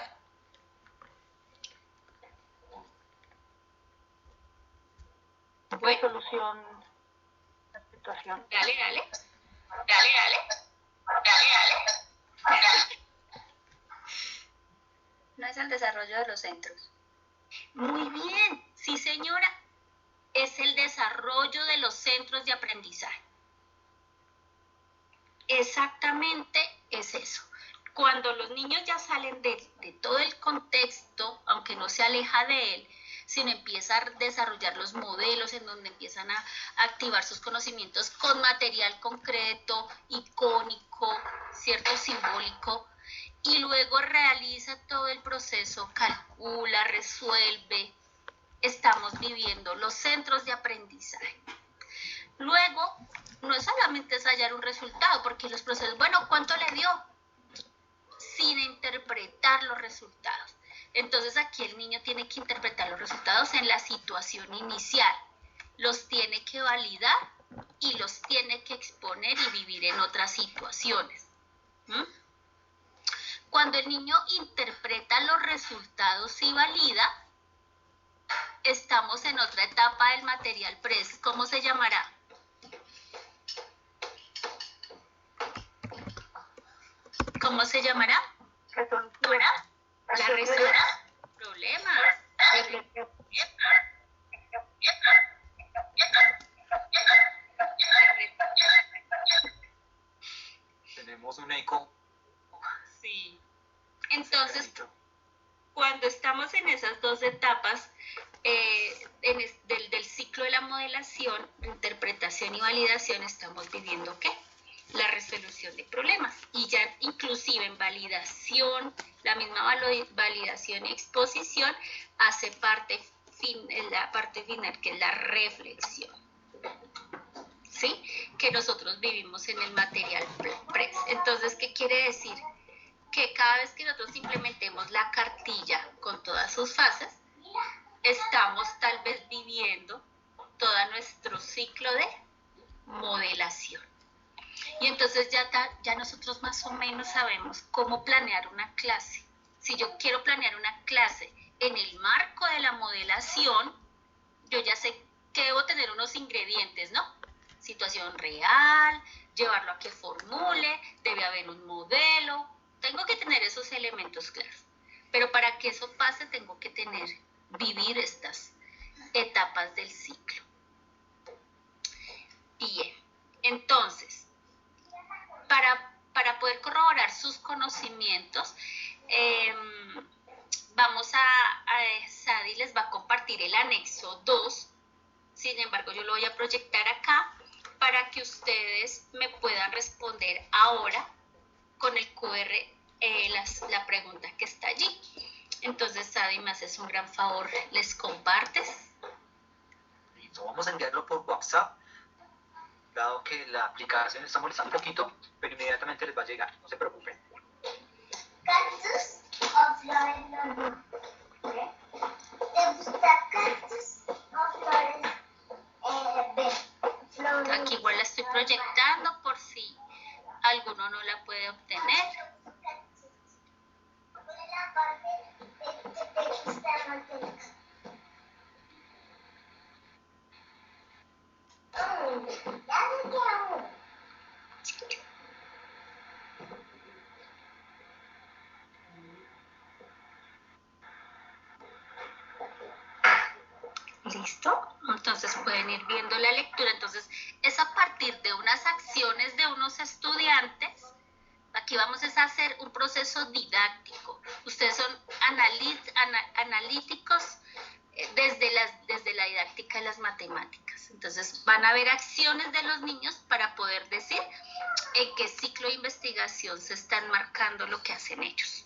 Resolución de la situación. Dale. No es el desarrollo de los centros. Muy bien, sí señora. Es el desarrollo de los centros de aprendizaje. Exactamente es eso. Cuando los niños ya salen de todo el contexto, aunque no se aleja de él, sino empieza a desarrollar los modelos en donde empiezan a activar sus conocimientos con material concreto, icónico, cierto, simbólico, y luego realiza todo el proceso, calcula, resuelve. Estamos viviendo los centros de aprendizaje. Luego, no es solamente hallar un resultado, porque los procesos, bueno, ¿cuánto le dio? Sin interpretar los resultados. Entonces aquí el niño tiene que interpretar los resultados en la situación inicial. Los tiene que validar y los tiene que exponer y vivir en otras situaciones. Cuando el niño interpreta los resultados y valida, estamos en otra etapa del material PRES. ¿Cómo se llamará? ¿Cómo se llamará? Resolución. La resolución del problema. Tenemos un eco. Sí. Entonces, cuando estamos en esas dos etapas del ciclo de la modelación, interpretación y validación, estamos viviendo ¿qué? La resolución de problemas. Y ya inclusive en validación, la misma validación y exposición hace parte la parte final, que es la reflexión. ¿Sí? Que nosotros vivimos en el material PRES. Entonces, ¿qué quiere decir? que cada vez que nosotros implementemos la cartilla con todas sus fases, estamos tal vez viviendo todo nuestro ciclo de modelación. Y entonces ya nosotros más o menos sabemos cómo planear una clase. Si yo quiero planear una clase en el marco de la modelación, yo ya sé que debo tener unos ingredientes, ¿no? Situación real, llevarlo a que formule, debe haber un modelo, tengo que tener esos elementos claros. Pero para que eso pase tengo que vivir estas etapas del ciclo. Bien, entonces, para poder corroborar sus conocimientos, Sadi les va a compartir el anexo 2, sin embargo yo lo voy a proyectar acá para que ustedes me puedan responder ahora con el QR la pregunta que está allí. Entonces, Sadi, me haces un gran favor, ¿les compartes? Listo, vamos a enviarlo por WhatsApp, dado que la aplicación está molestando un poquito, pero inmediatamente les va a llegar, no se preocupen. ¿Cactus o flores normales? ¿Te gusta cactus o flores verdes? Aquí igual la estoy proyectando por si alguno no la puede obtener. La parte que te gusta más del cactus. Ya me queda. ¿Listo? Entonces pueden ir viendo la lectura. Entonces es a partir de unas acciones de unos estudiantes. Aquí vamos a hacer un proceso didáctico. Ustedes son analíticos desde la didáctica de las matemáticas. Entonces van a ver acciones de los niños para poder decir en qué ciclo de investigación se están marcando lo que hacen ellos.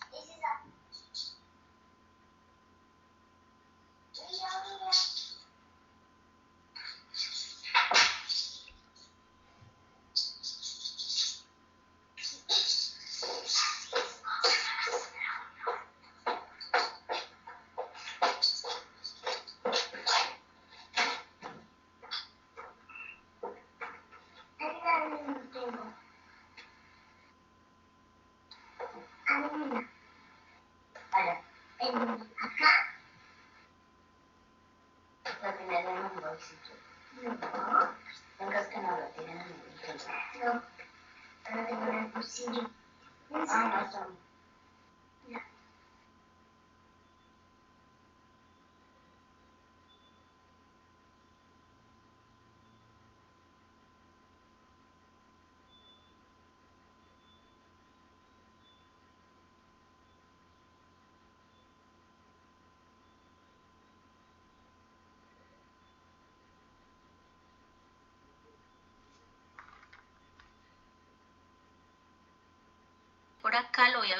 Por acá lo voy a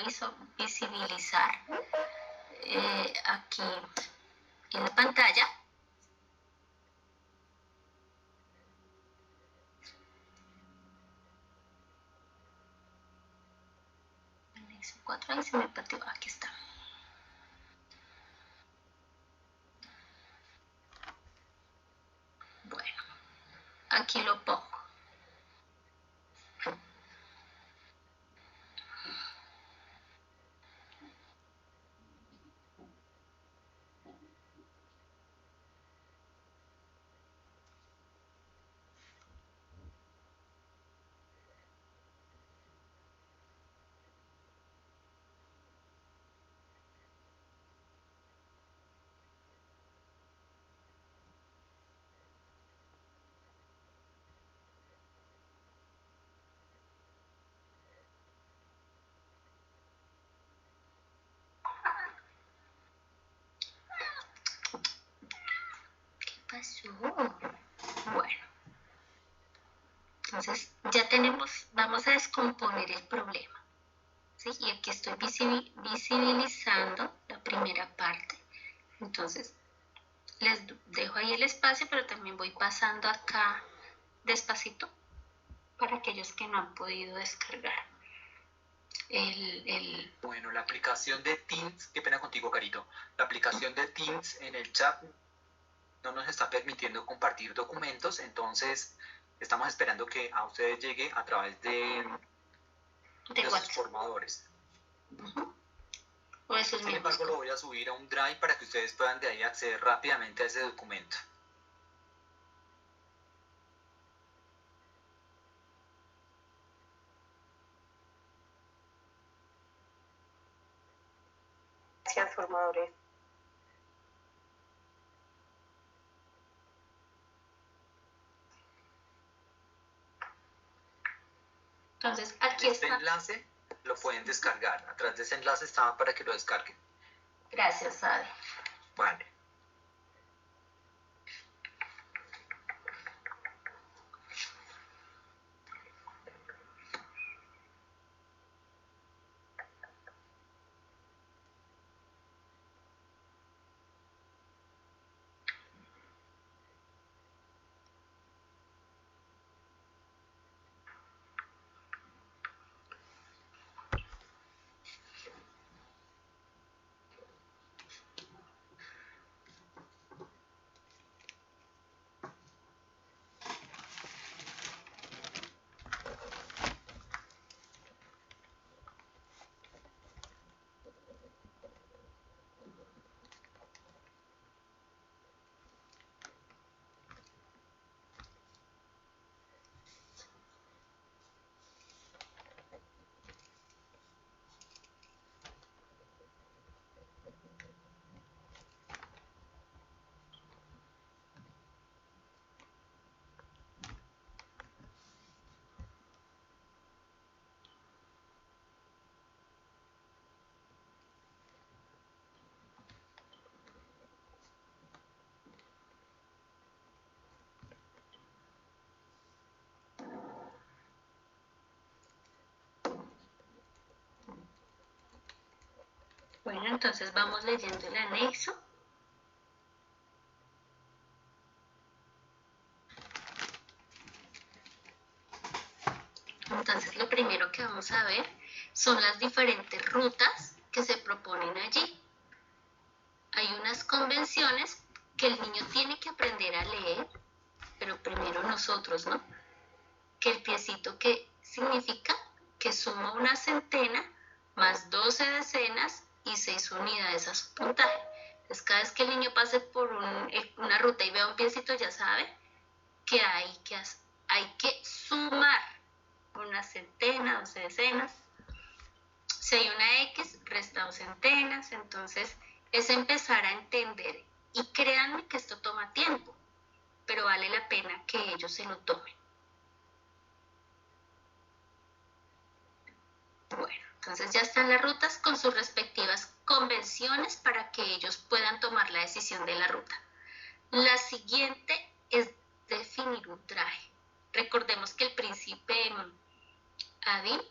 visibilizar aquí en la pantalla. Anexo 4, ahí se me perdió, aquí está. Bueno, aquí lo pongo. Pasó. Bueno, entonces ya vamos a descomponer el problema, ¿sí? Y aquí estoy visibilizando la primera parte. Entonces les dejo ahí el espacio, pero también voy pasando acá despacito para aquellos que no han podido descargar. Bueno, la aplicación de Teams, qué pena contigo, Carito. La aplicación de Teams en el chat no nos está permitiendo compartir documentos, entonces estamos esperando que a ustedes llegue a través de sus WhatsApp. formadores. O esos Sin embargo, lo voy a subir a un Drive para que ustedes puedan de ahí acceder rápidamente a ese documento. Gracias, formadores. Entonces, aquí este está. enlace lo pueden descargar. Atrás de ese enlace estaba para que lo descarguen. Gracias, Ade. Vale. Bueno, entonces vamos leyendo el anexo. Entonces lo primero que vamos a ver son las diferentes rutas que se proponen allí. Hay unas convenciones que el niño tiene que aprender a leer, pero primero nosotros, ¿no? Que el piecito que significa que suma una centena más 12 decenas y 6 unidades a su puntaje. Entonces cada vez que el niño pase por una ruta y vea un piecito ya sabe que hay que sumar una centena, 12 decenas. Si hay una X, resta 2 centenas. Entonces es empezar a entender, y créanme que esto toma tiempo, pero vale la pena que ellos se lo tomen. Bueno, entonces ya están las rutas con sus respectivas convenciones para que ellos puedan tomar la decisión de la ruta. La siguiente es definir un traje. Recordemos que el príncipe Adil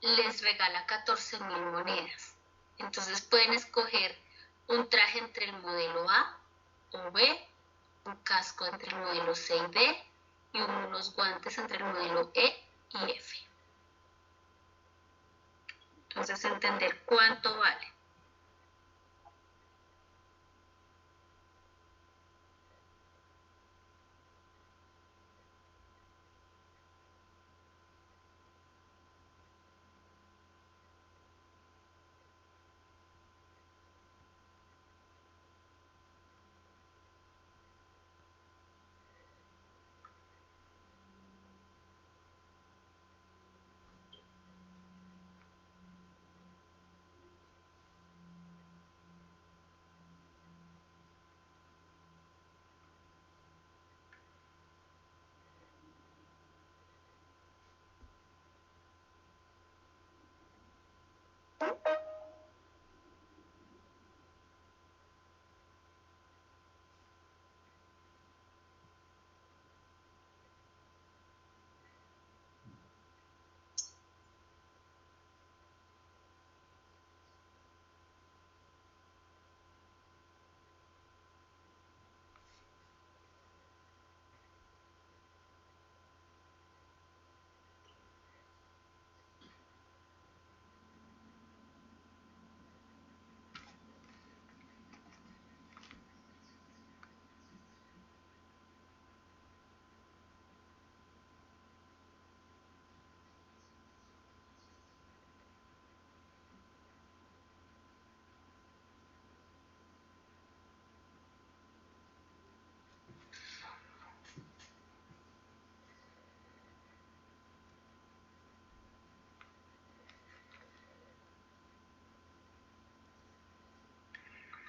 les regala 14.000 monedas. Entonces pueden escoger un traje entre el modelo A o B, un casco entre el modelo C y D y unos guantes entre el modelo E y F. Entonces entender cuánto vale.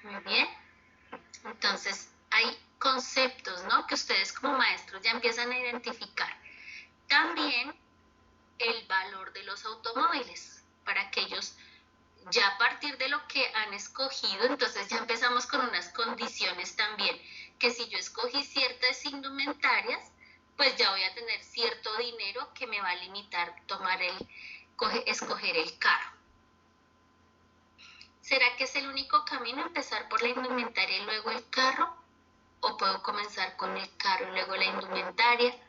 Muy bien. Entonces, hay conceptos, ¿no?, que ustedes como maestros ya empiezan a identificar. También el valor de los automóviles, para que ellos, ya a partir de lo que han escogido, entonces ya empezamos con unas condiciones también, que si yo escogí ciertas indumentarias, pues ya voy a tener cierto dinero que me va a limitar escoger el carro. ¿Será que es el único camino empezar por la indumentaria y luego el carro? ¿O puedo comenzar con el carro y luego la indumentaria?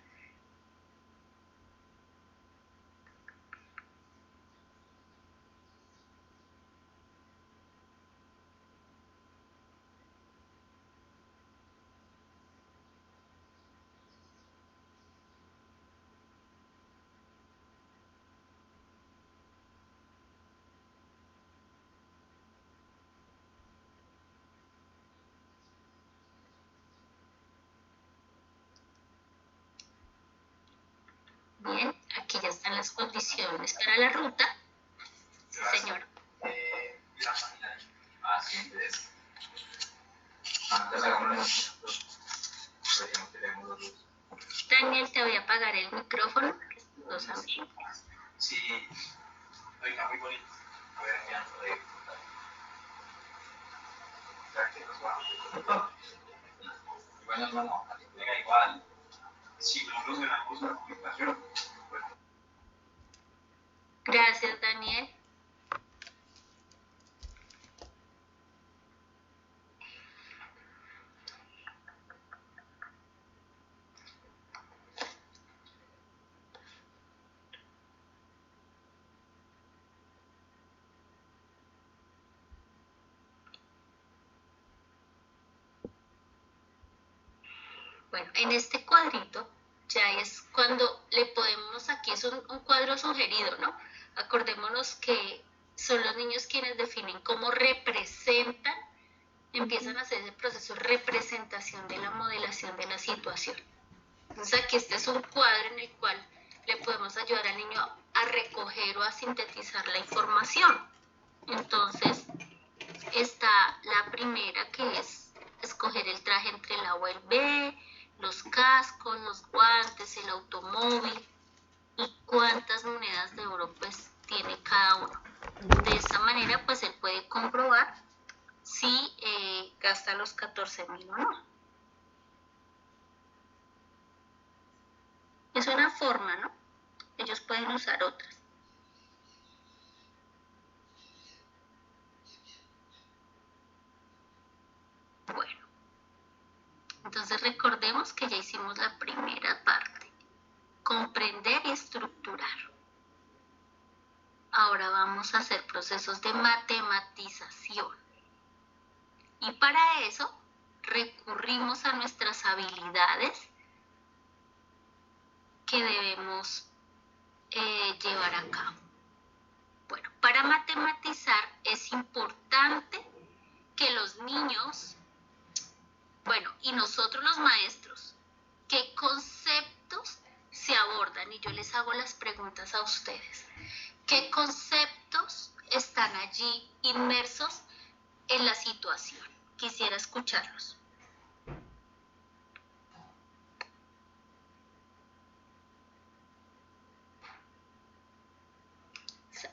Bien, aquí ya están las condiciones para la ruta. Sí, señor. Daniel, te voy a apagar el micrófono. Los amigos. Sí, oiga, muy bonito. A ver, ya no de bueno, hermano, venga igual. Si no nos ganamos la comunicación. Gracias, Daniel. Bueno, en este cuadrito ya es cuando le podemos, aquí es un cuadro sugerido, ¿no? Acordémonos que son los niños quienes definen cómo representan, empiezan a hacer ese proceso de representación de la modelación de la situación. Entonces aquí este es un cuadro en el cual le podemos ayudar al niño a recoger o a sintetizar la información. Entonces está la primera, que es escoger el traje entre el A o el B, los cascos, los guantes, el automóvil y cuántas monedas de oro pues tiene cada uno. De esta manera pues él puede comprobar si gasta los 14.000 o no. Es una forma, ¿no? Ellos pueden usar otras. Bueno, entonces recordemos que ya hicimos la primera parte, comprender y estructurar. Ahora vamos a hacer procesos de matematización. Y para eso recurrimos a nuestras habilidades que debemos llevar a cabo. Bueno, para matematizar es importante que los niños, bueno, y nosotros los maestros, ¿qué conceptos se abordan? Y yo les hago las preguntas a ustedes. ¿Qué conceptos están allí inmersos en la situación? Quisiera escucharlos.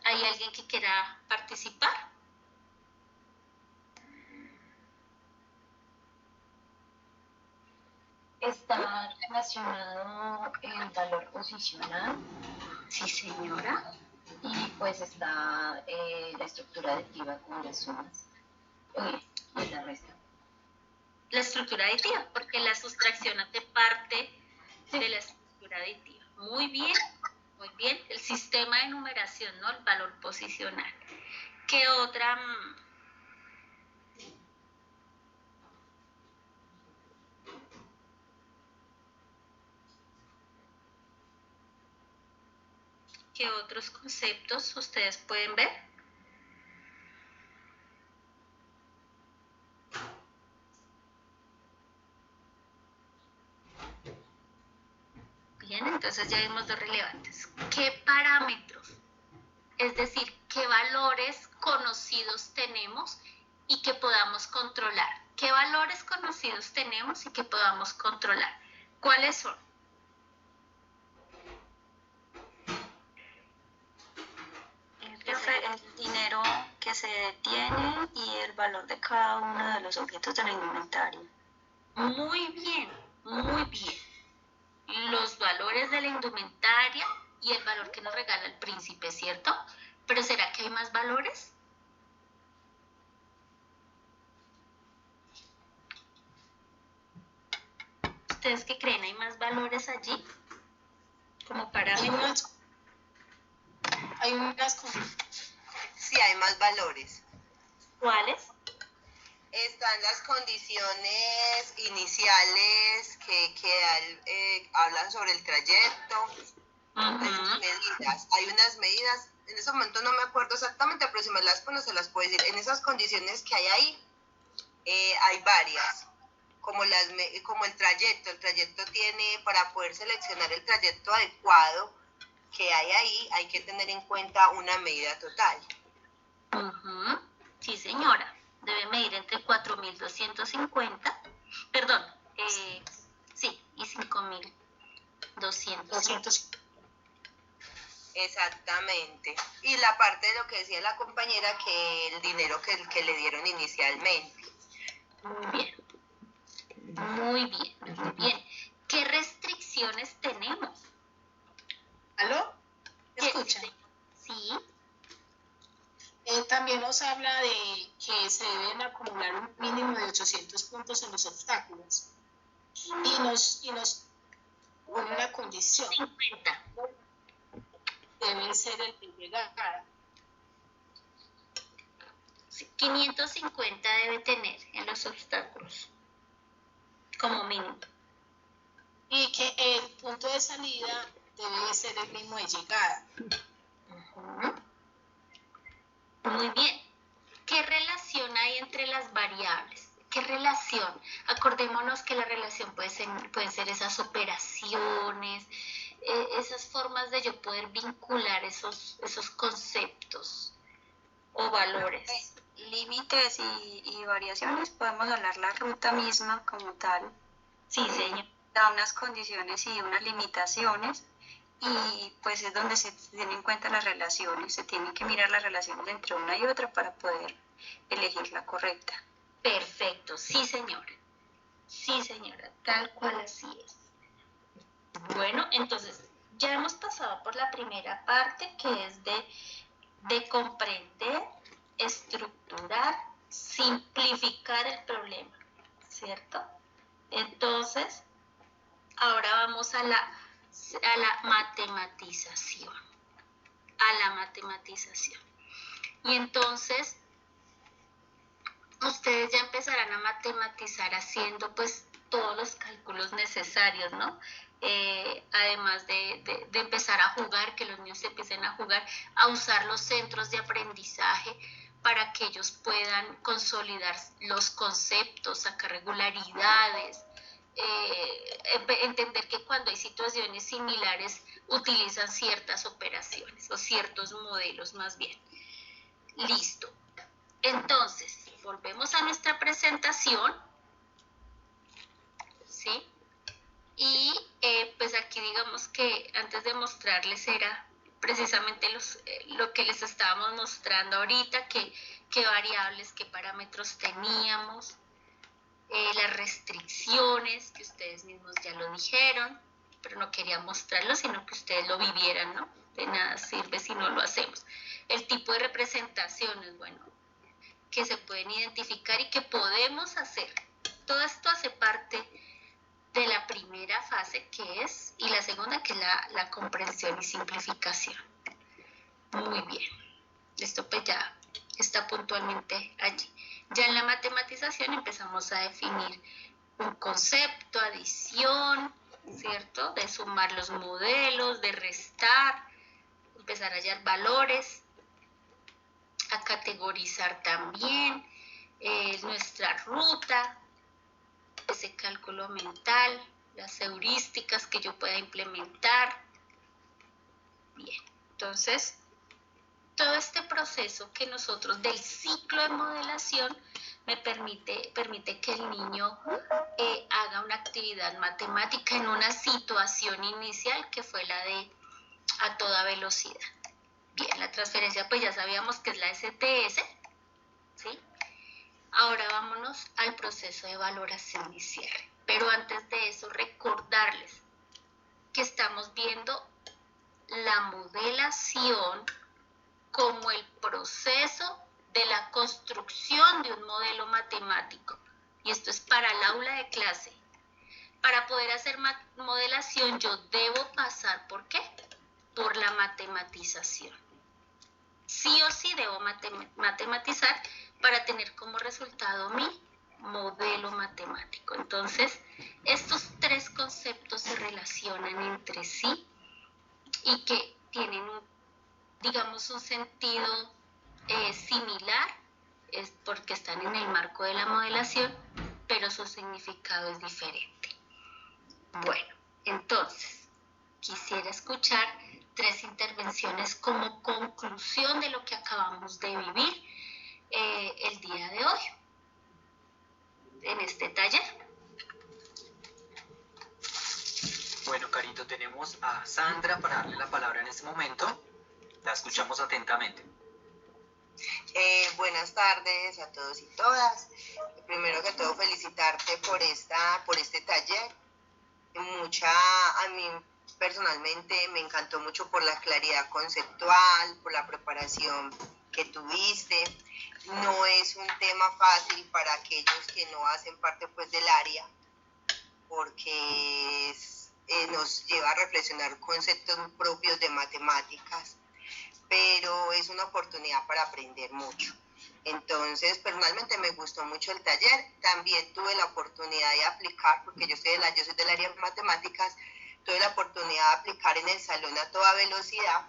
¿Hay alguien que quiera participar? Está relacionado el valor posicional. Sí, señora. Y pues está la estructura aditiva con las sumas y la resta. La estructura aditiva, porque la sustracción hace parte de la estructura aditiva. Muy bien, muy bien. El sistema de numeración, ¿no? El valor posicional. ¿Qué otra? ¿Qué otros conceptos ustedes pueden ver? Bien, entonces ya vimos dos relevantes. ¿Qué parámetros? Es decir, ¿qué valores conocidos tenemos y que podamos controlar. ¿Qué valores conocidos tenemos y que podamos controlar? ¿Cuáles son? El dinero que se detiene y el valor de cada uno de los objetos del inventario. Muy bien, muy bien. Los valores de la indumentaria y el valor que nos regala el príncipe, ¿cierto? Pero ¿será que hay más valores? ¿Ustedes qué creen? ¿Hay más valores allí? Como parámetros. Hay unas Sí, hay más valores. ¿Cuáles? Están las condiciones iniciales que hablan sobre el trayecto. Hay unas medidas, en ese momento no me acuerdo exactamente, pero si me las pones se las puedo decir. En esas condiciones que hay ahí, hay varias, como el trayecto tiene, para poder seleccionar el trayecto adecuado que hay ahí, hay que tener en cuenta una medida total. Sí, señora. Debe medir entre 4.250, perdón, sí, y 5.200. Exactamente. Y la parte de lo que decía la compañera, que el dinero que le dieron inicialmente. Muy bien. Muy bien, muy bien. ¿Qué restricciones tenemos? ¿Aló? ¿Me escuchan? Sí. También nos habla de que se deben acumular un mínimo de 800 puntos en los obstáculos. Y nos pone una condición. 50. Debe ser el de llegada. 550 debe tener en los obstáculos, como mínimo. Y que el punto de salida debe ser el mismo de llegada. Muy bien. ¿Qué relación hay entre las variables? ¿Qué relación? Acordémonos que la relación pueden ser esas operaciones, esas formas de yo poder vincular esos conceptos o valores. Límites y variaciones, podemos hablar la ruta misma como tal. Sí, señor. Da unas condiciones y unas limitaciones, y pues es donde se tienen en cuenta las relaciones, se tienen que mirar las relaciones entre una y otra para poder elegir la correcta. Perfecto, sí señora, tal cual así es. Bueno, entonces ya hemos pasado por la primera parte, que es de comprender, estructurar, simplificar el problema, ¿cierto? Entonces, ahora vamos a la matematización. Y entonces, ustedes ya empezarán a matematizar haciendo pues todos los cálculos necesarios, ¿no? Además de empezar a jugar, que los niños empiecen a jugar, a usar los centros de aprendizaje para que ellos puedan consolidar los conceptos, sacar regularidades, entender que cuando hay situaciones similares utilizan ciertas operaciones o ciertos modelos más bien. Listo. Entonces, volvemos a nuestra presentación, ¿sí? Y pues aquí digamos que antes de mostrarles era precisamente lo que les estábamos mostrando ahorita, qué variables, qué parámetros teníamos, las restricciones, que ustedes mismos ya lo dijeron, pero no quería mostrarlo, sino que ustedes lo vivieran, ¿no? De nada sirve si no lo hacemos. El tipo de representaciones, bueno, que se pueden identificar y que podemos hacer. Todo esto hace parte de la primera fase, que es, y la segunda, que es la comprensión y simplificación. Muy bien. Esto pues ya está puntualmente allí. Ya en la matematización empezamos a definir un concepto, adición, ¿cierto? De sumar los modelos, de restar, empezar a hallar valores, a categorizar también nuestra ruta, ese cálculo mental, las heurísticas que yo pueda implementar. Bien, entonces todo este proceso que nosotros del ciclo de modelación permite que el niño haga una actividad matemática en una situación inicial que fue la de a toda velocidad. Bien, la transferencia pues ya sabíamos que es la STS, ¿sí? Ahora vámonos al proceso de valoración y cierre. Pero antes de eso, recordarles que estamos viendo la modelación como el proceso de la construcción de un modelo matemático. Y esto es para el aula de clase. Para poder hacer modelación yo debo pasar, ¿por qué? Por la matematización. Sí o sí debo matematizar para tener como resultado mi modelo matemático. Entonces, estos tres conceptos se relacionan entre sí y que tienen, digamos, un sentido similar, es porque están en el marco de la modelación, pero su significado es diferente. Bueno, entonces, quisiera escuchar 3 intervenciones como conclusión de lo que acabamos de vivir el día de hoy en este taller. Bueno, Carito, tenemos a Sandra para darle la palabra en este momento. La escuchamos atentamente. Buenas tardes a todos y todas. Primero que todo, felicitarte por este taller. A mí personalmente me encantó mucho por la claridad conceptual, por la preparación que tuviste. No es un tema fácil para aquellos que no hacen parte pues del área, porque nos lleva a reflexionar conceptos propios de matemáticas, pero es una oportunidad para aprender mucho. Entonces, personalmente me gustó mucho el taller. También tuve la oportunidad de aplicar, porque yo soy del área de matemáticas, tuve la oportunidad de aplicar en el salón a toda velocidad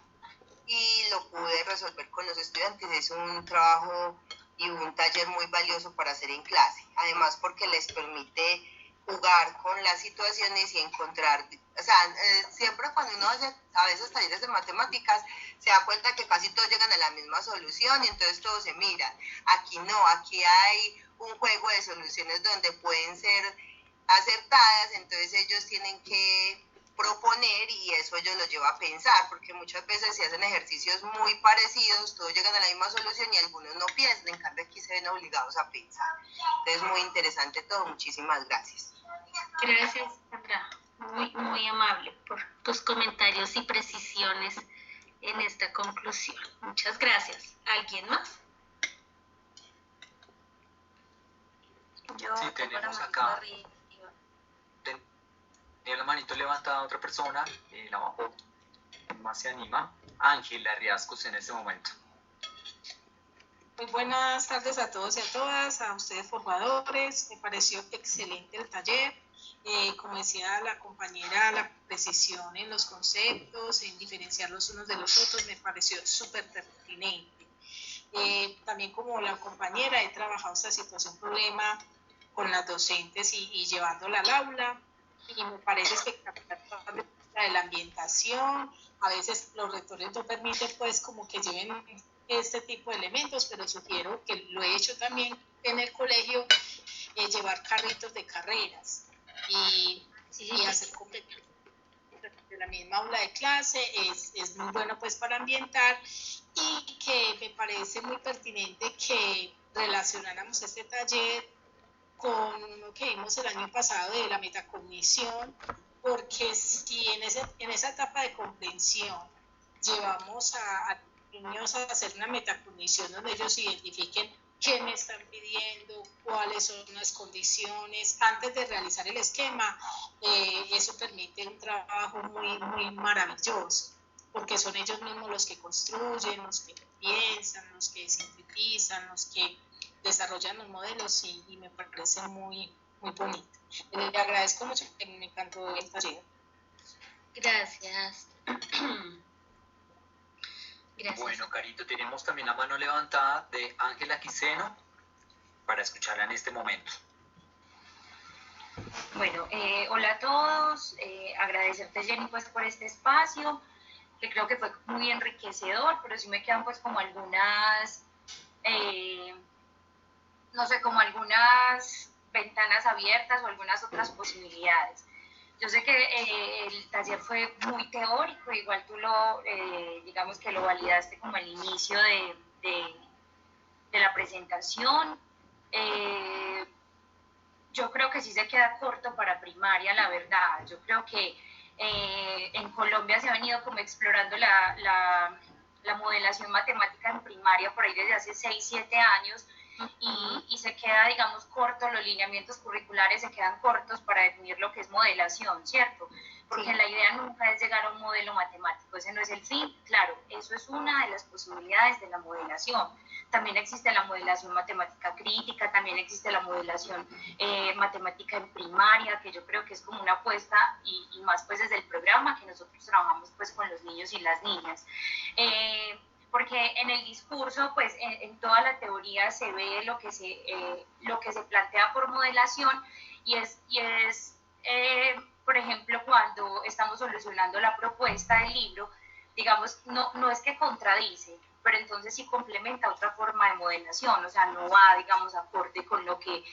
y lo pude resolver con los estudiantes. Es un trabajo y un taller muy valioso para hacer en clase, además porque les permite jugar con las situaciones y encontrar, siempre cuando uno hace a veces talleres de matemáticas se da cuenta que casi todos llegan a la misma solución y entonces todos se miran. Aquí no, aquí hay un juego de soluciones donde pueden ser acertadas, entonces ellos tienen que proponer y eso ellos los lleva a pensar, porque muchas veces se hacen ejercicios muy parecidos, todos llegan a la misma solución y algunos no piensan, en cambio aquí se ven obligados a pensar. Entonces muy interesante todo, muchísimas gracias. Gracias, Sandra, muy amable por tus comentarios y precisiones en esta conclusión. Muchas gracias. ¿Alguien más? Yo Sí, tenemos acá. Tiene la manito levantada a otra persona, la bajó, más se anima. Ángela Riascos en este momento. Muy buenas tardes a todos y a todas, a ustedes formadores. Me pareció excelente el taller. Como decía la compañera, la precisión en los conceptos, en diferenciar los unos de los otros, me pareció súper pertinente. También como la compañera, he trabajado esta situación problema con las docentes y llevándola al aula. Y me parece espectacular de la ambientación. A veces los rectores no permiten pues como que lleven este tipo de elementos, pero sugiero que lo he hecho también en el colegio, llevar carritos de carreras y hacer de la misma aula de clase. Es muy bueno pues para ambientar, y que me parece muy pertinente que relacionáramos este taller con lo que vimos el año pasado de la metacognición, porque si en esa etapa de comprensión llevamos a niños a hacer una metacognición donde ellos identifiquen qué me están pidiendo, cuáles son las condiciones, antes de realizar el esquema, eso permite un trabajo muy maravilloso, porque son ellos mismos los que construyen, los que piensan, los que sintetizan, los que desarrollan los modelos, y me parece muy bonito. Le agradezco mucho, me encantó el taller. Gracias. Gracias. Bueno, Carito, tenemos también la mano levantada de Ángela Quiseno para escucharla en este momento. Bueno, hola a todos, agradecerte, Jenny, pues por este espacio, que creo que fue muy enriquecedor, pero sí me quedan pues como algunas no sé, como algunas ventanas abiertas o algunas otras posibilidades. Yo sé que el taller fue muy teórico, igual tú digamos que lo validaste como el inicio de la presentación. Yo creo que sí se queda corto para primaria, la verdad. Yo creo que en Colombia se ha venido como explorando la modelación matemática en primaria por ahí desde hace 6, 7 años y se queda, digamos, corto, los lineamientos curriculares se quedan cortos para definir lo que es modelación, ¿cierto? Porque la idea nunca es llegar a un modelo matemático, ese no es el fin. Claro, eso es una de las posibilidades de la modelación. También existe la modelación matemática crítica, también existe la modelación matemática en primaria, que yo creo que es como una apuesta y más pues desde el programa que nosotros trabajamos pues con los niños y las niñas. Porque en el discurso, pues en toda la teoría se ve lo que se plantea por modelación y es por ejemplo, cuando estamos solucionando la propuesta del libro, digamos, no es que contradice, pero entonces sí complementa otra forma de modelación, o sea, no va, digamos, acorde con lo que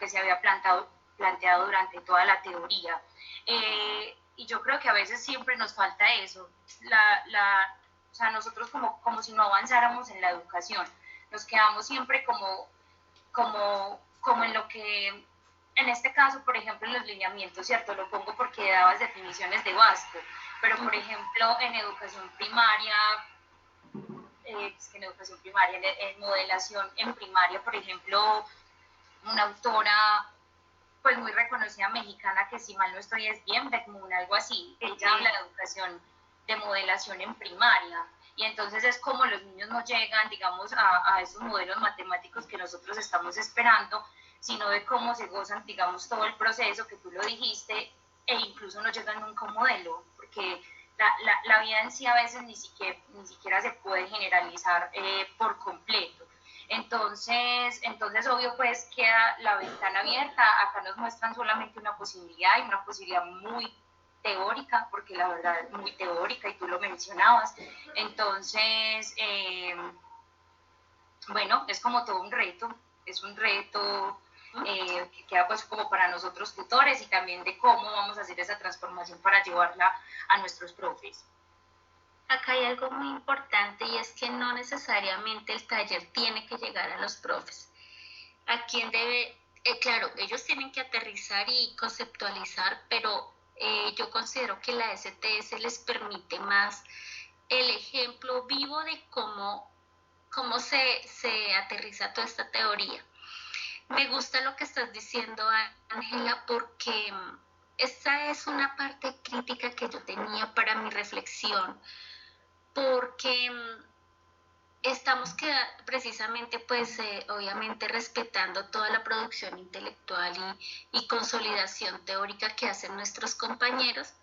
se había planteado durante toda la teoría. Y yo creo que a veces siempre nos falta eso, o sea, nosotros como si no avanzáramos en la educación, nos quedamos siempre como en lo que, en este caso, por ejemplo, en los lineamientos, ¿cierto? Lo pongo porque dabas definiciones de Vasco, pero por ejemplo, en educación primaria, en modelación en primaria, por ejemplo, una autora pues muy reconocida mexicana, que si mal no estoy es bien Beckman, algo así, ella habla de educación de modelación en primaria, y entonces es como los niños no llegan, digamos, a esos modelos matemáticos que nosotros estamos esperando, sino de cómo se gozan, digamos, todo el proceso que tú lo dijiste, e incluso no llegan nunca a un modelo, porque la vida en sí a veces ni siquiera se puede generalizar por completo. Entonces, obvio, pues queda la ventana abierta. Acá nos muestran solamente una posibilidad, y una posibilidad muy teórica, porque la verdad es muy teórica y tú lo mencionabas. Entonces, bueno, es como todo un reto, es un reto que queda pues como para nosotros tutores, y también de cómo vamos a hacer esa transformación para llevarla a nuestros profes. Acá hay algo muy importante, y es que no necesariamente el taller tiene que llegar a los profes. A quien debe, claro, ellos tienen que aterrizar y conceptualizar, pero yo considero que la STS les permite más el ejemplo vivo de cómo se aterriza toda esta teoría. Me gusta lo que estás diciendo, Ángela, porque esa es una parte crítica que yo tenía para mi reflexión, porque estamos precisamente, pues, obviamente respetando toda la producción intelectual y consolidación teórica que hacen nuestros compañeros,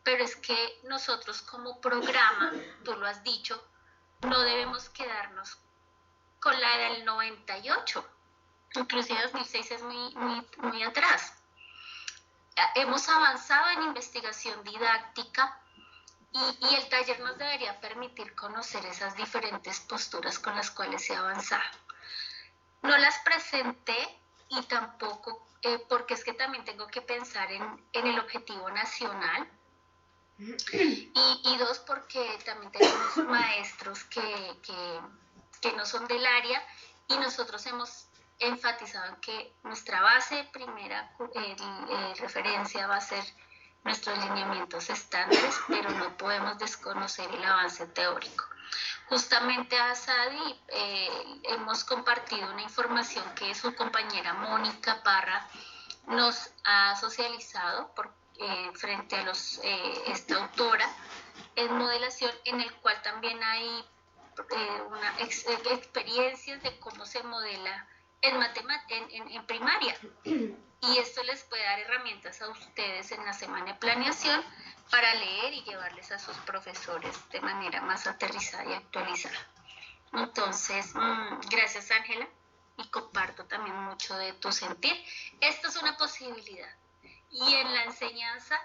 pero es que nosotros como programa, tú lo has dicho, no debemos quedarnos con la del 98, inclusive 2006 es muy atrás. Hemos avanzado en investigación didáctica, y el taller nos debería permitir conocer esas diferentes posturas con las cuales se ha avanzado. No las presenté, y tampoco, porque es que también tengo que pensar en el objetivo nacional, y dos, porque también tenemos maestros que no son del área, y nosotros hemos enfatizado en que nuestra base primera referencia va a ser nuestros lineamientos estándares, pero no podemos desconocer el avance teórico. Justamente a Sadi hemos compartido una información que su compañera Mónica Parra nos ha socializado frente a esta autora en modelación, en el cual también hay experiencias de cómo se modela en primaria, y esto les puede dar herramientas a ustedes en la semana de planeación para leer y llevarles a sus profesores de manera más aterrizada y actualizada. Entonces, gracias, Ángela, y comparto también mucho de tu sentir. Esto es una posibilidad, y en la enseñanza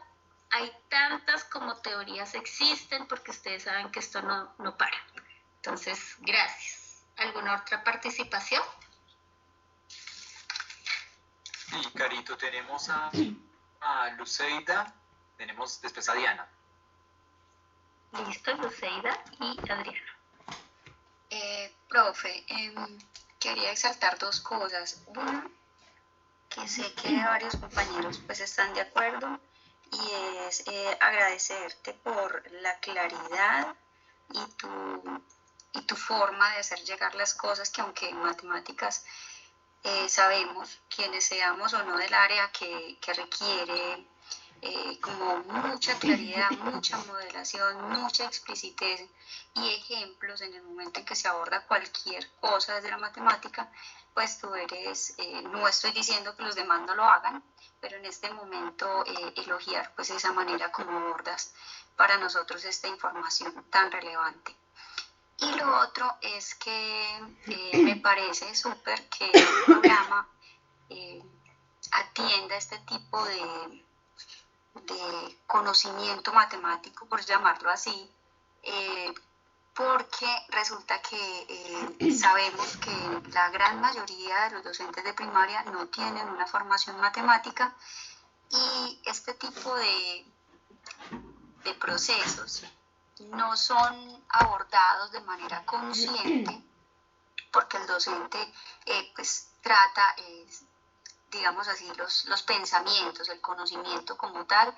hay tantas como teorías existen, porque ustedes saben que esto no para. Entonces, gracias. ¿Alguna otra participación? Sí, Carito, tenemos a Luceida, tenemos después a Diana. Listo, Luceida y Adriana. Profe, quería exaltar dos cosas. Una, que sé que varios compañeros pues están de acuerdo, y es agradecerte por la claridad y tu forma de hacer llegar las cosas, que aunque en matemáticas sabemos, quienes seamos o no del área, que requiere como mucha claridad, mucha modelación, mucha explicitez y ejemplos en el momento en que se aborda cualquier cosa desde la matemática, pues tú eres, no estoy diciendo que los demás no lo hagan, pero en este momento elogiar pues esa manera como abordas para nosotros esta información tan relevante. Y lo otro es que me parece súper que el programa atienda este tipo de conocimiento matemático, por llamarlo así, porque resulta que sabemos que la gran mayoría de los docentes de primaria no tienen una formación matemática, y este tipo de procesos no son abordados de manera consciente, porque el docente pues trata, digamos así, los pensamientos, el conocimiento como tal,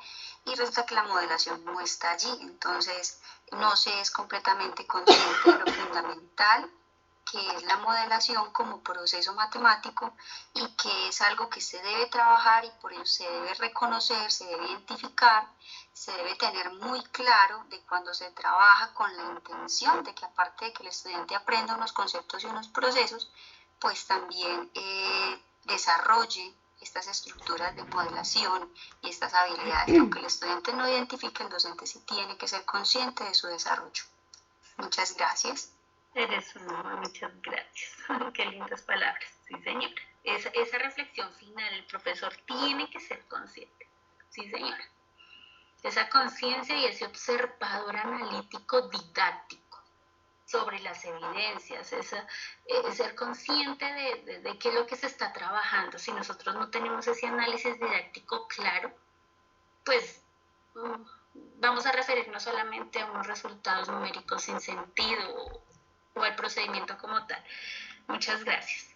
y resulta que la modelación no está allí. Entonces no se es completamente consciente de lo fundamental que es la modelación como proceso matemático, y que es algo que se debe trabajar, y por ello se debe reconocer, se debe identificar, se debe tener muy claro de cuando se trabaja con la intención de que, aparte de que el estudiante aprenda unos conceptos y unos procesos, pues también desarrolle estas estructuras de modelación y estas habilidades. Aunque el estudiante no identifique, el docente sí tiene que ser consciente de su desarrollo. Muchas gracias. Eres un amor, muchas gracias. Qué lindas palabras, sí señora. Esa reflexión final, el profesor tiene que ser consciente, sí señora. Esa conciencia y ese observador analítico didáctico sobre las evidencias, ser consciente de qué es lo que se está trabajando. Si nosotros no tenemos ese análisis didáctico claro, pues vamos a referirnos solamente a unos resultados numéricos sin sentido o al procedimiento como tal. Muchas gracias.